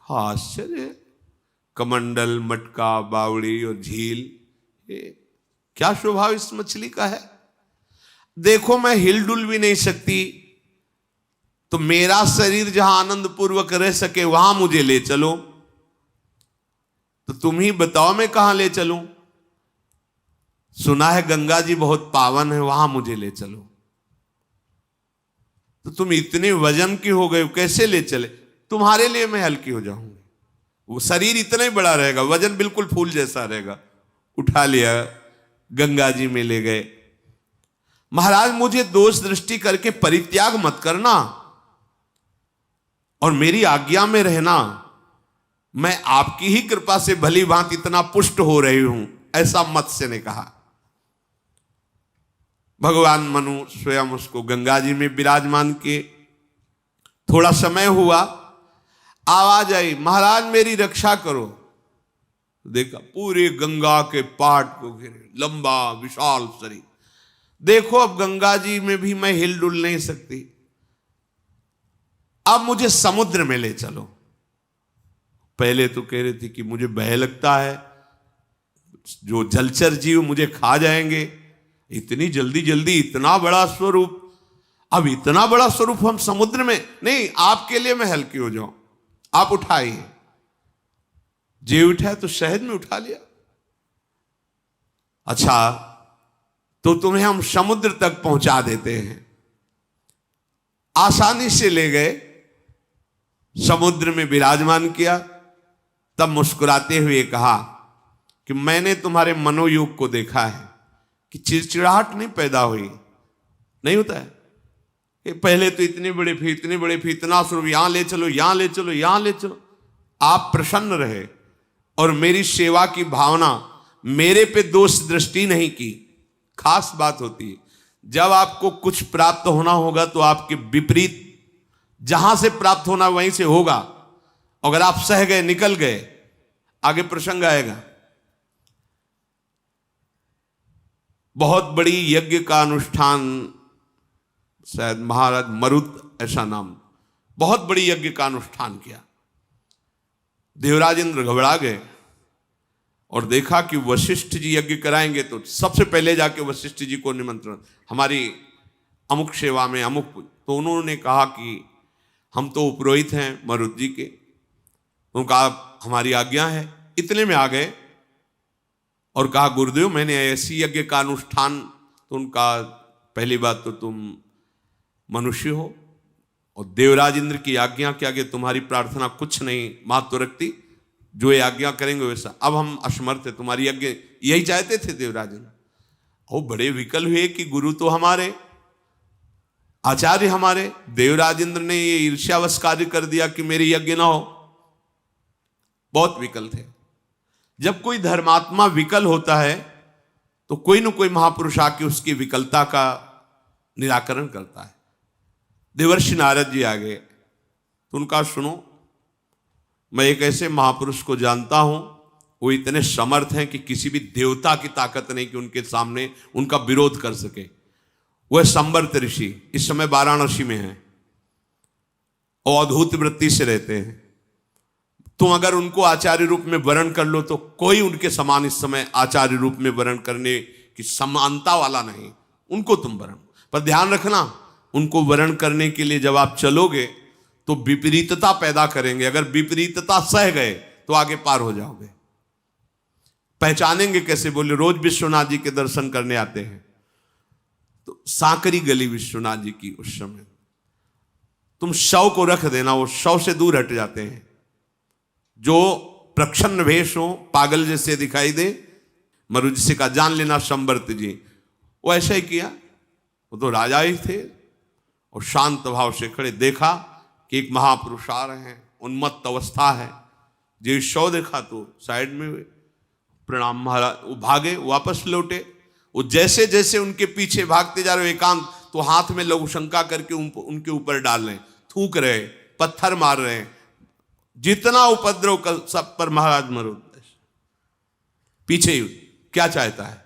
आश्चर्य, कमंडल, मटका, बावड़ी और झील, क्या स्वभाव इस मछली का है। देखो मैं हिलडुल भी नहीं सकती, तो मेरा शरीर जहां आनंद पूर्वक रह सके वहां मुझे ले चलो। तो तुम ही बताओ मैं कहां ले चलूं। सुना है गंगा जी बहुत पावन है, वहां मुझे ले चलो। तो तुम इतने वजन की हो गए, कैसे ले चले। तुम्हारे लिए मैं हल्की हो जाऊंगी, वो शरीर इतना ही बड़ा रहेगा, वजन बिल्कुल फूल जैसा रहेगा। उठा लिया, गंगा जी में ले गए। महाराज मुझे दोष दृष्टि करके परित्याग मत करना और मेरी आज्ञा में रहना। मैं आपकी ही कृपा से भली भांति इतना पुष्ट हो रही हूं, ऐसा मत्स्य ने कहा। भगवान मनु स्वयं उसको गंगा जी में विराजमान किए। थोड़ा समय हुआ, आवाज आई, महाराज मेरी रक्षा करो। देखा पूरे गंगा के पाट को घिरे, लंबा विशाल शरीर। देखो अब गंगा जी में भी मैं हिल डुल नहीं सकती, अब मुझे समुद्र में ले चलो। पहले तो कह रही थी कि मुझे भय लगता है, जो जलचर जीव मुझे खा जाएंगे। इतनी जल्दी जल्दी इतना बड़ा स्वरूप, अब इतना बड़ा स्वरूप हम समुद्र में नहीं, आपके लिए मैं हल्की हो जाऊं, आप उठाइए। जे उठाया तो शहद में उठा लिया। अच्छा तो तुम्हें हम समुद्र तक पहुंचा देते हैं। आसानी से ले गए, समुद्र में विराजमान किया। तब मुस्कुराते हुए कहा कि मैंने तुम्हारे मनोयोग को देखा है कि चिड़चिड़ाहट नहीं पैदा हुई, नहीं होता है। पहले तो इतने बड़े फिर इतने बड़े फिर इतना स्वरूप, यहां ले चलो यहां ले चलो यहां ले चलो। आप प्रसन्न रहे और मेरी सेवा की भावना, मेरे पे दोष दृष्टि नहीं की। खास बात होती है जब आपको कुछ प्राप्त होना होगा तो आपके विपरीत जहां से प्राप्त होना वहीं से होगा। अगर आप सह गए, निकल गए, आगे प्रसंग आएगा। बहुत बड़ी यज्ञ का अनुष्ठान, शायद महाराज मरुत ऐसा नाम, बहुत बड़ी यज्ञ का अनुष्ठान किया। देवराज इंद्र घबरा गए और देखा कि वशिष्ठ जी यज्ञ कराएंगे तो सबसे पहले जाके वशिष्ठ जी को निमंत्रण, हमारी अमुक सेवा में अमुक। तो उन्होंने कहा कि हम तो उपरोहित हैं मरुत जी के, उनका हमारी आज्ञा है। इतने में आ गए और कहा गुरुदेव मैंने ऐसी यज्ञ का अनुष्ठान। तो उनका पहली बात तो तुम मनुष्य हो और देवराज इंद्र की आज्ञा के आगे तुम्हारी प्रार्थना कुछ नहीं महत्व रखती, जो ये आज्ञा करेंगे वैसा। अब हम असमर्थ है, तुम्हारी यज्ञ यही चाहते थे देवराज इंद्र। वो बड़े विकल हुए कि गुरु तो हमारे, आचार्य हमारे, देवराज इंद्र ने ये ईर्ष्यावश कार्य कर दिया कि मेरी यज्ञ ना हो। बहुत विकल थे। जब कोई धर्मात्मा विकल होता है तो कोई ना कोई महापुरुष आके उसकी विकलता का निराकरण करता है। देवर्षि नारद जी आ गए तो उनका सुनो, मैं एक ऐसे महापुरुष को जानता हूं, वो इतने समर्थ हैं कि किसी भी देवता की ताकत नहीं कि उनके सामने उनका विरोध कर सके। वह संवर्त ऋषि इस समय वाराणसी में हैं और अद्भुत वृत्ति से रहते हैं। तुम अगर उनको आचार्य रूप में वर्ण कर लो तो कोई उनके समान इस समय आचार्य रूप में वर्ण करने की समानता वाला नहीं, उनको तुम वर्ण। पर ध्यान रखना, उनको वर्ण करने के लिए जब आप चलोगे तो विपरीतता पैदा करेंगे। अगर विपरीतता सह गए तो आगे पार हो जाओगे। पहचानेंगे कैसे? बोले रोज विश्वनाथ जी के दर्शन करने आते हैं तो सांकरी गली विश्वनाथ जी की, उस समय तुम शव को रख देना, वो शव से दूर हट जाते हैं। जो प्रच्छन्न भेष हो, पागल जैसे दिखाई दे, मरुज से का जान लेना संवर्त जी। वो ऐसा ही किया, वो तो राजा ही थे और शांत भाव से खड़े। देखा कि एक महापुरुष आ रहे हैं, उन्मत्त अवस्था है। जो शव देखा तो साइड में प्रणाम महाराज, वो भागे, वापस लौटे। वो जैसे जैसे उनके पीछे भागते जा रहे एकांत, तो हाथ में लघु शंका करके उनके ऊपर डाल रहे, थूक रहे, पत्थर मार रहे हैं। जितना उपद्रव कर सब पर महाराज मरुद पीछे ही। क्या चाहता है?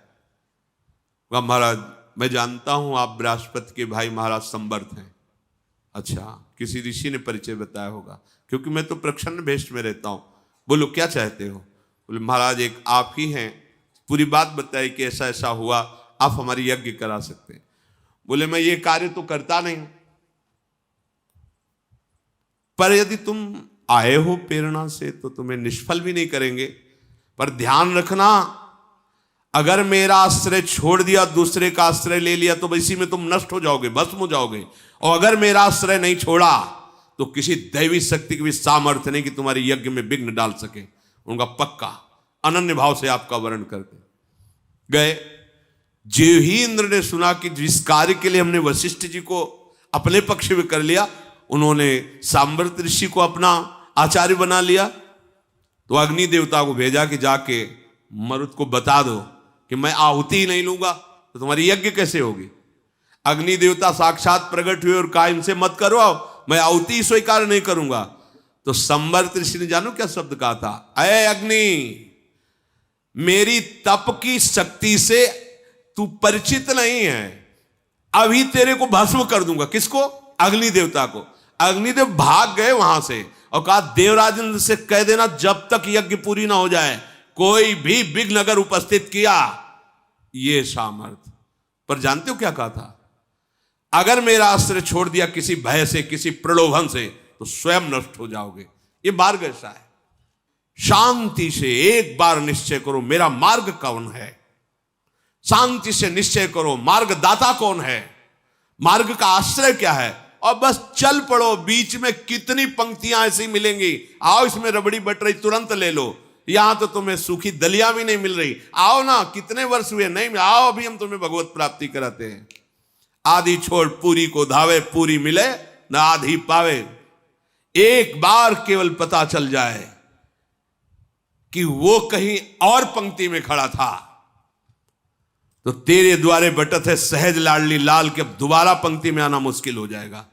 वह महाराज मैं जानता हूं आप बृहस्पति के भाई महाराज संवर्त हैं। अच्छा, किसी ऋषि ने परिचय बताया होगा, क्योंकि मैं तो प्रच्छन्न भेष में रहता हूं। बोलो क्या चाहते हो? बोले महाराज एक आप ही हैं, पूरी बात बताई कि ऐसा ऐसा हुआ, आप हमारी यज्ञ करा सकते हैं। बोले मैं ये कार्य तो करता नहीं, पर यदि तुम आए हो प्रेरणा से तो तुम्हें निष्फल भी नहीं करेंगे। पर ध्यान रखना, अगर मेरा आश्रय छोड़ दिया, दूसरे का आश्रय ले लिया तो इसी में तुम नष्ट हो जाओगे, भस्म हो जाओगे। और अगर मेरा आश्रय नहीं छोड़ा तो किसी दैवी शक्ति की भी सामर्थ्य नहीं कि तुम्हारी यज्ञ में विघ्न डाल सके। उनका पक्का अनन्य भाव से आपका वर्ण करके गए। जो ही इंद्र ने सुना कि जिस कार्य के लिए हमने वशिष्ठ जी को अपने पक्ष में कर लिया, उन्होंने सांवर्त ऋषि को अपना आचार्य बना लिया। तो अग्नि देवता को भेजा कि जाके मरुत को बता दो कि मैं आहुति ही नहीं लूंगा तो तुम्हारी यज्ञ कैसे होगी। अग्नि देवता साक्षात प्रकट हुए और कहा इनसे मत करवाओ, मैं आहुति स्वीकार नहीं करूंगा। तो संवर्त ऋषि ने जानो क्या शब्द कहा था, अय अग्नि, मेरी तप की शक्ति से तू परिचित नहीं है, अभी तेरे को भस्म कर दूंगा। किसको? अग्नि देवता को। अग्निदेव भाग गए वहां से और कहा देवराजन से कह देना जब तक यज्ञ पूरी ना हो जाए कोई भी विघ्न अगर उपस्थित किया ये सामर्थ। पर जानते हो क्या कहा था, अगर मेरा अस्त्र छोड़ दिया किसी भय से, किसी प्रलोभन से, तो स्वयं नष्ट हो जाओगे। ये मार्ग ऐसा है। शांति से एक बार निश्चय करो मेरा मार्ग कौन है। शांति से निश्चय करो मार्ग दाता कौन है, मार्ग का आश्रय क्या है, और बस चल पड़ो। बीच में कितनी पंक्तियां ऐसी मिलेंगी, आओ इसमें रबड़ी बट रही तुरंत ले लो, यहां तो तुम्हें सूखी दलिया भी नहीं मिल रही, आओ ना, कितने वर्ष हुए नहीं, आओ अभी हम तुम्हें भगवत प्राप्ति कराते हैं। आधी छोड़ पूरी को धावे, पूरी मिले न आधी पावे। एक बार केवल पता चल जाए कि वो कहीं और पंक्ति में खड़ा था तो तेरे द्वारे बटत है सहज लाडली लाल के अब दोबारा पंक्ति में आना मुश्किल हो जाएगा,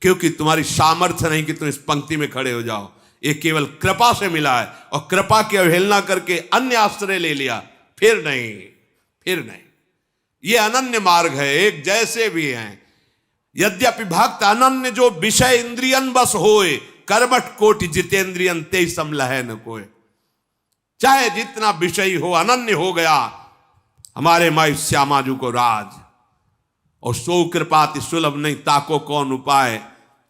क्योंकि तुम्हारी सामर्थ्य नहीं कि तुम इस पंक्ति में खड़े हो जाओ। ये केवल कृपा से मिला है, और कृपा की अवहेलना करके अन्य आश्रय ले लिया, फिर नहीं। ये अनन्य मार्ग है, एक जैसे भी हैं। यद्यपि भक्त अनन्य जो विषय इंद्रियन बस होए, करबट कोटि जितेंद्रियन ते समलह न कोय। चाहे जितना विषय हो, अनन्य हो गया हमारे माई श्यामाजू को राज, और सो कृपाति सुलभ नहीं ताको कौन उपाय,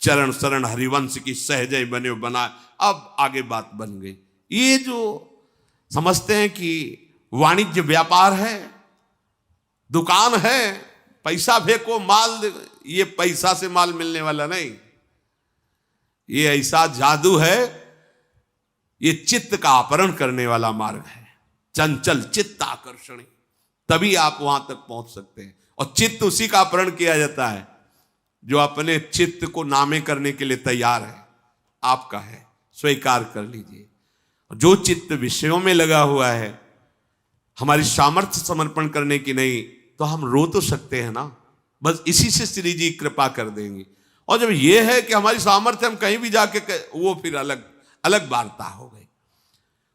चरण शरण हरिवंश की सहजय बने बनाए। अब आगे बात बन गई। ये जो समझते हैं कि वाणिज्य व्यापार है, दुकान है, पैसा फेंको माल दे, ये पैसा से माल मिलने वाला नहीं। ये ऐसा जादू है, ये चित्त का अपहरण करने वाला मार्ग है। चंचल चित्त आकर्षणी, तभी आप वहां तक पहुंच सकते हैं। और चित्त उसी का अपहरण किया जाता है जो अपने चित्त को नामे करने के लिए तैयार है। आपका है, स्वीकार कर लीजिए। जो चित्त विषयों में लगा हुआ है, हमारी सामर्थ्य समर्पण करने की नहीं, तो हम रो तो सकते हैं ना, बस इसी से श्री जी कृपा कर देंगे। और जब यह है कि हमारी सामर्थ्य हम कहीं भी जाके, वो फिर अलग वार्ता हो गई।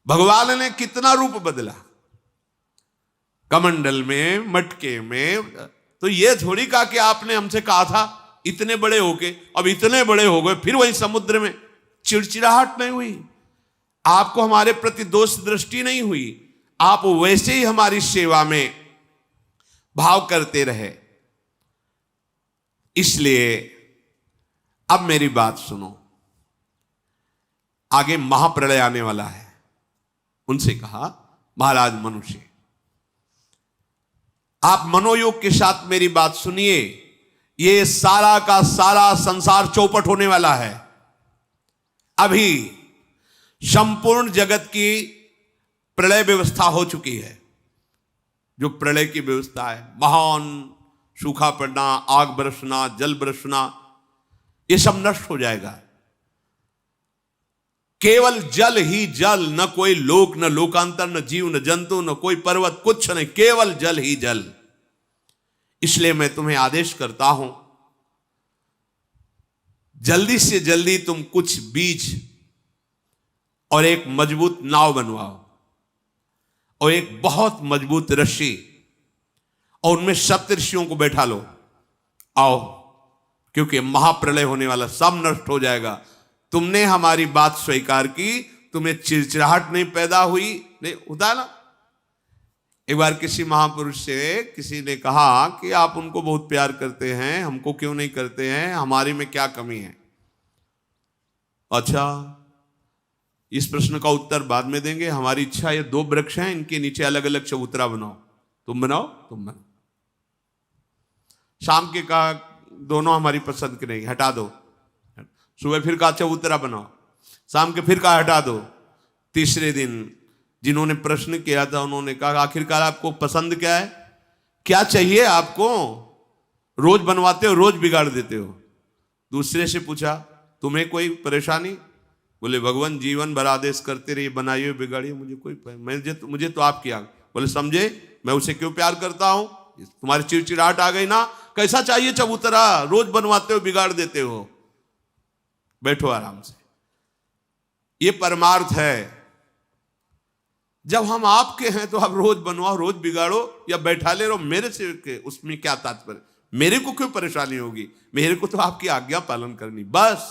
भगवान ने कितना रूप बदला, कमंडल में, मटके में। तो ये थोड़ी कहा कि आपने हमसे कहा था इतने बड़े होके, अब इतने बड़े हो गए, फिर वही समुद्र में। चिड़चिड़ाहट नहीं हुई, आपको हमारे प्रति दोष दृष्टि नहीं हुई, आप वैसे ही हमारी सेवा में भाव करते रहे। इसलिए अब मेरी बात सुनो, आगे महाप्रलय आने वाला है। उनसे कहा महाराज मनुष्य, आप मनोयोग के साथ मेरी बात सुनिए। ये सारा का सारा संसार चौपट होने वाला है। अभी संपूर्ण जगत की प्रलय व्यवस्था हो चुकी है। जो प्रलय की व्यवस्था है, महान सूखा पड़ना, आग बरसना, जल बरसना, ये सब नष्ट हो जाएगा। केवल जल ही जल, न कोई लोक, न लोकांतर, न जीव, न जंतु, न कोई पर्वत, कुछ नहीं, केवल जल ही जल। इसलिए मैं तुम्हें आदेश करता हूं, जल्दी से जल्दी तुम कुछ बीज और एक मजबूत नाव बनवाओ, और एक बहुत मजबूत रस्सी, और उनमें सप्तऋषियों को बैठा लो। आओ, क्योंकि महाप्रलय होने वाला, सब नष्ट हो जाएगा। तुमने हमारी बात स्वीकार की, तुम्हें चिड़चिड़ाहट नहीं पैदा हुई, नहीं होता ना। एक बार किसी महापुरुष से किसी ने कहा कि आप उनको बहुत प्यार करते हैं, हमको क्यों नहीं करते हैं, हमारी में क्या कमी है। अच्छा, इस प्रश्न का उत्तर बाद में देंगे। हमारी इच्छा, ये 2 वृक्ष हैं, इनके नीचे अलग अलग चबूतरा बनाओ। तुम बनाओ, तुम बनाओ। शाम के कहा दोनों हमारी पसंद के नहीं, हटा दो। सुबह फिर कहा चबूतरा बनाओ, शाम के फिर कहा हटा दो। तीसरे दिन जिन्होंने प्रश्न किया था उन्होंने कहा आखिरकार आपको पसंद क्या है, क्या चाहिए आपको, रोज बनवाते हो रोज बिगाड़ देते हो। दूसरे से पूछा तुम्हें कोई परेशानी, बोले भगवान जीवन भर आदेश करते रहिए, बनाइए बिगाड़िए, मुझे तो आपकी आग। बोले समझे मैं उसे क्यों प्यार करता हूं? तुम्हारी चिड़चिड़ाहट आ गई ना, कैसा चाहिए चबूतरा, रोज बनवाते हो बिगाड़ देते हो, बैठो आराम से। ये परमार्थ है। जब हम आपके हैं तो आप रोज बनवाओ, रोज बिगाड़ो या बैठा ले रहो, मेरे से के उसमें क्या तात्पर्य? मेरे को क्यों परेशानी होगी? मेरे को तो आपकी आज्ञा पालन करनी बस।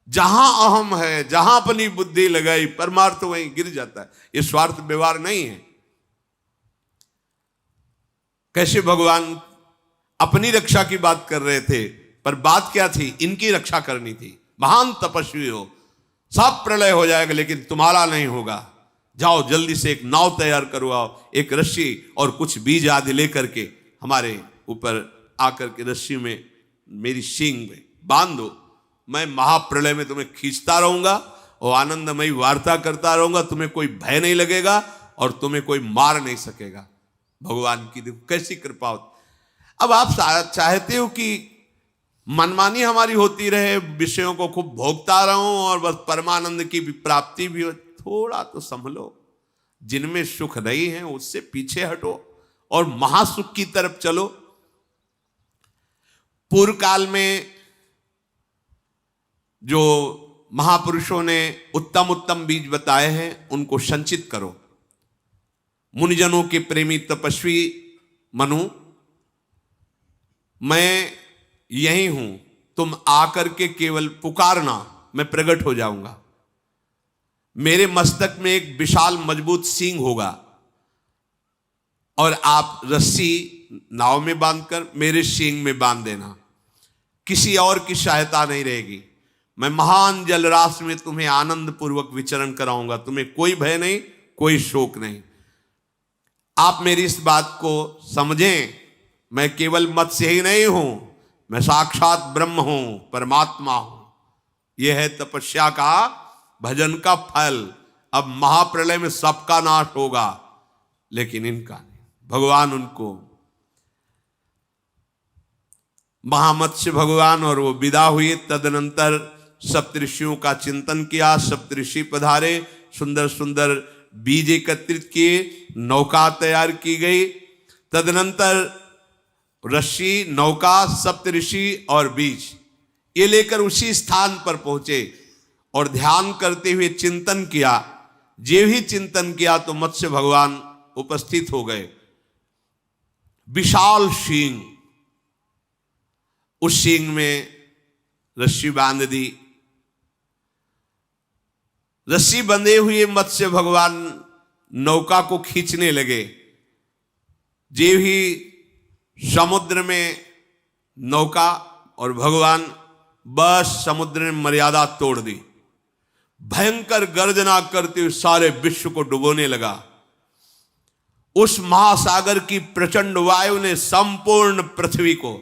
जहां अहम है, जहां अपनी बुद्धि लगाई, परमार्थ वहीं गिर जाता है। ये स्वार्थ व्यवहार नहीं है। कैसे भगवान अपनी रक्षा की बात कर रहे थे, पर बात क्या थी? इनकी रक्षा करनी थी। महान तपस्वी हो, सब प्रलय हो जाएगा लेकिन तुम्हारा नहीं होगा। जाओ जल्दी से एक नाव तैयार करवाओ, एक रस्सी और कुछ बीज आदि लेकर के हमारे ऊपर आकर के रस्सी में मेरी सींग में बांध दो। मैं महाप्रलय में तुम्हें खींचता रहूंगा और आनंदमयी वार्ता करता रहूंगा। तुम्हें कोई भय नहीं लगेगा और तुम्हें कोई मार नहीं सकेगा। भगवान की देखो कैसी कृपा होती। अब आप चाहते हो कि मनमानी हमारी होती रहे, विषयों को खूब भोगता रहूं और बस परमानंद की भी प्राप्ति भी हो। थोड़ा तो संभलो, जिनमें सुख नहीं है उससे पीछे हटो और महासुख की तरफ चलो। पूर्व काल में जो महापुरुषों ने उत्तम उत्तम बीज बताए हैं उनको संचित करो। मुनिजनों के प्रेमी तपस्वी मनु, मैं यही हूं, तुम आकर के केवल पुकारना, मैं प्रकट हो जाऊंगा। मेरे मस्तक में एक विशाल मजबूत सींग होगा और आप रस्सी नाव में बांधकर मेरे सींग में बांध देना। किसी और की सहायता नहीं रहेगी। मैं महान जलराशि में तुम्हें आनंद पूर्वक विचरण कराऊंगा। तुम्हें कोई भय नहीं, कोई शोक नहीं। आप मेरी इस बात को समझें, मैं केवल मत्स्य ही नहीं हूं, मैं साक्षात ब्रह्म हूं, परमात्मा हूं। यह है तपस्या का, भजन का फल। अब महाप्रलय में सबका नाश होगा लेकिन इनका नहीं। भगवान उनको महामत्स्य भगवान और वो विदा हुए। तदनंतर सप्तऋषियों का चिंतन किया। सप्तऋषि पधारे, सुंदर सुंदर बीज एकत्रित किए, नौका तैयार की गई। तदनंतर ऋषि, नौका, सप्तऋषि और बीज ये लेकर उसी स्थान पर पहुंचे और ध्यान करते हुए चिंतन किया। जे ही चिंतन किया तो मत्स्य भगवान उपस्थित हो गए। विशाल सींग, उस सींग में रस्सी बांध दी। रस्सी बंधे हुए मत्स्य भगवान नौका को खींचने लगे। जे ही समुद्र में नौका और भगवान बस समुद्र ने मर्यादा तोड़ दी। भयंकर गर्जना करते हुए सारे विश्व को डुबोने लगा। उस महासागर की प्रचंड वायु ने संपूर्ण पृथ्वी को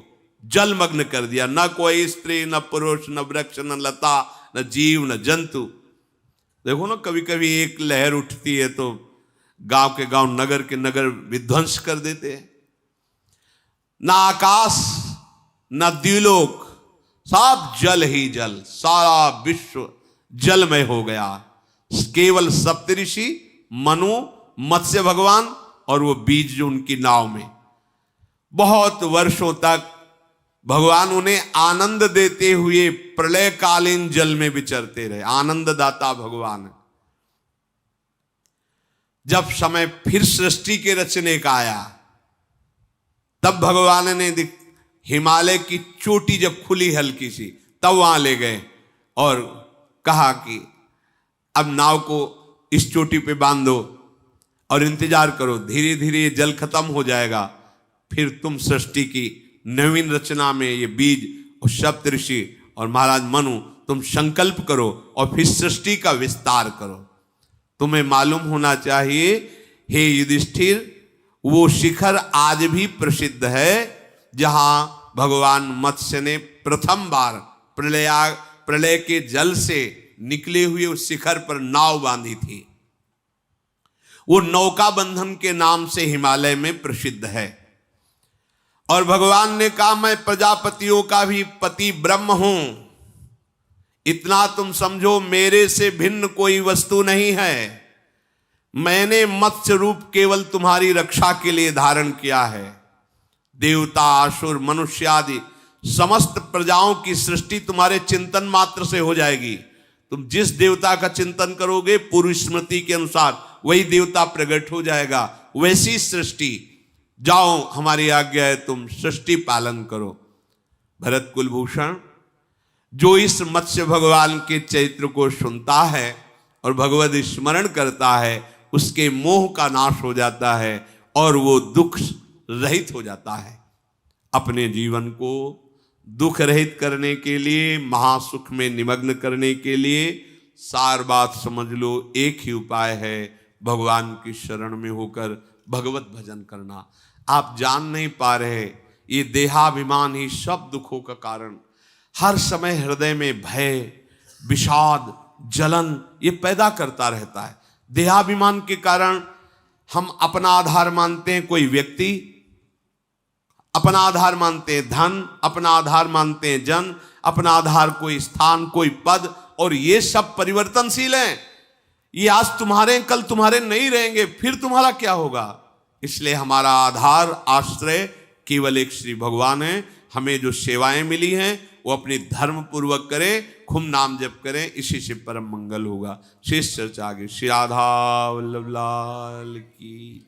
जलमग्न कर दिया। न कोई स्त्री, न पुरुष, न वृक्ष, न लता, न जीव, न जंतु। देखो ना, कभी कभी एक लहर उठती है तो गांव के गांव, नगर के नगर विध्वंस कर देते हैं। ना आकाश, ना द्युलोक, सब जल ही जल, सारा विश्व जलमय हो गया। केवल सप्तऋषि, मनु, मत्स्य भगवान और वो बीज जो उनकी नाव में। बहुत वर्षों तक भगवान उन्हें आनंद देते हुए प्रलयकालीन जल में विचरते रहे। आनंददाता भगवान। जब समय फिर सृष्टि के रचने का आया तब भगवान ने हिमालय की चोटी जब खुली हल्की सी, तब वहां ले गए और कहा कि अब नाव को इस चोटी पे बांधो और इंतजार करो, धीरे धीरे जल खत्म हो जाएगा, फिर तुम सृष्टि की नवीन रचना में ये बीज और सप्तऋषि और महाराज मनु तुम संकल्प करो और फिर सृष्टि का विस्तार करो। तुम्हें मालूम होना चाहिए हे युधिष्ठिर, वो शिखर आज भी प्रसिद्ध है जहां भगवान मत्स्य ने प्रथम बार प्रलय के जल से निकले हुए उस शिखर पर नाव बांधी थी। वो नौका बंधन के नाम से हिमालय में प्रसिद्ध है। और भगवान ने कहा मैं प्रजापतियों का भी पति ब्रह्म हूं, इतना तुम समझो, मेरे से भिन्न कोई वस्तु नहीं है। मैंने मत्स्य रूप केवल तुम्हारी रक्षा के लिए धारण किया है। देवता, असुर, मनुष्य आदि समस्त प्रजाओं की सृष्टि तुम्हारे चिंतन मात्र से हो जाएगी। तुम जिस देवता का चिंतन करोगे, पूर्व स्मृति के अनुसार वही देवता प्रकट हो जाएगा, वैसी सृष्टि। जाओ, हमारी आज्ञा है, तुम सृष्टि पालन करो। भरत कुलभूषण, जो इस मत्स्य भगवान के चरित्र को सुनता है और भगवत स्मरण करता है, उसके मोह का नाश हो जाता है और वो दुख रहित हो जाता है। अपने जीवन को दुख रहित करने के लिए, महासुख में निमग्न करने के लिए सार बात समझ लो, एक ही उपाय है, भगवान की शरण में होकर भगवत भजन करना। आप जान नहीं पा रहे, ये देहाभिमान ही सब दुखों का कारण। हर समय हृदय में भय, विषाद, जलन ये पैदा करता रहता है। देहाभिमान के कारण हम अपना आधार मानते हैं कोई व्यक्ति, अपना आधार मानते हैं धन, अपना आधार मानते हैं जन, अपना आधार कोई स्थान, कोई पद, और ये सब परिवर्तनशील हैं। ये आज तुम्हारे, कल तुम्हारे नहीं रहेंगे, फिर तुम्हारा क्या होगा। इसलिए हमारा आधार, आश्रय केवल एक श्री भगवान है। हमें जो सेवाएं मिली हैं वो अपनी धर्म पूर्वक करें, खूब नाम जप करें, इसी से परम मंगल होगा। शेष चर्चा आगे। श्री राधा वल्लभ लाल की।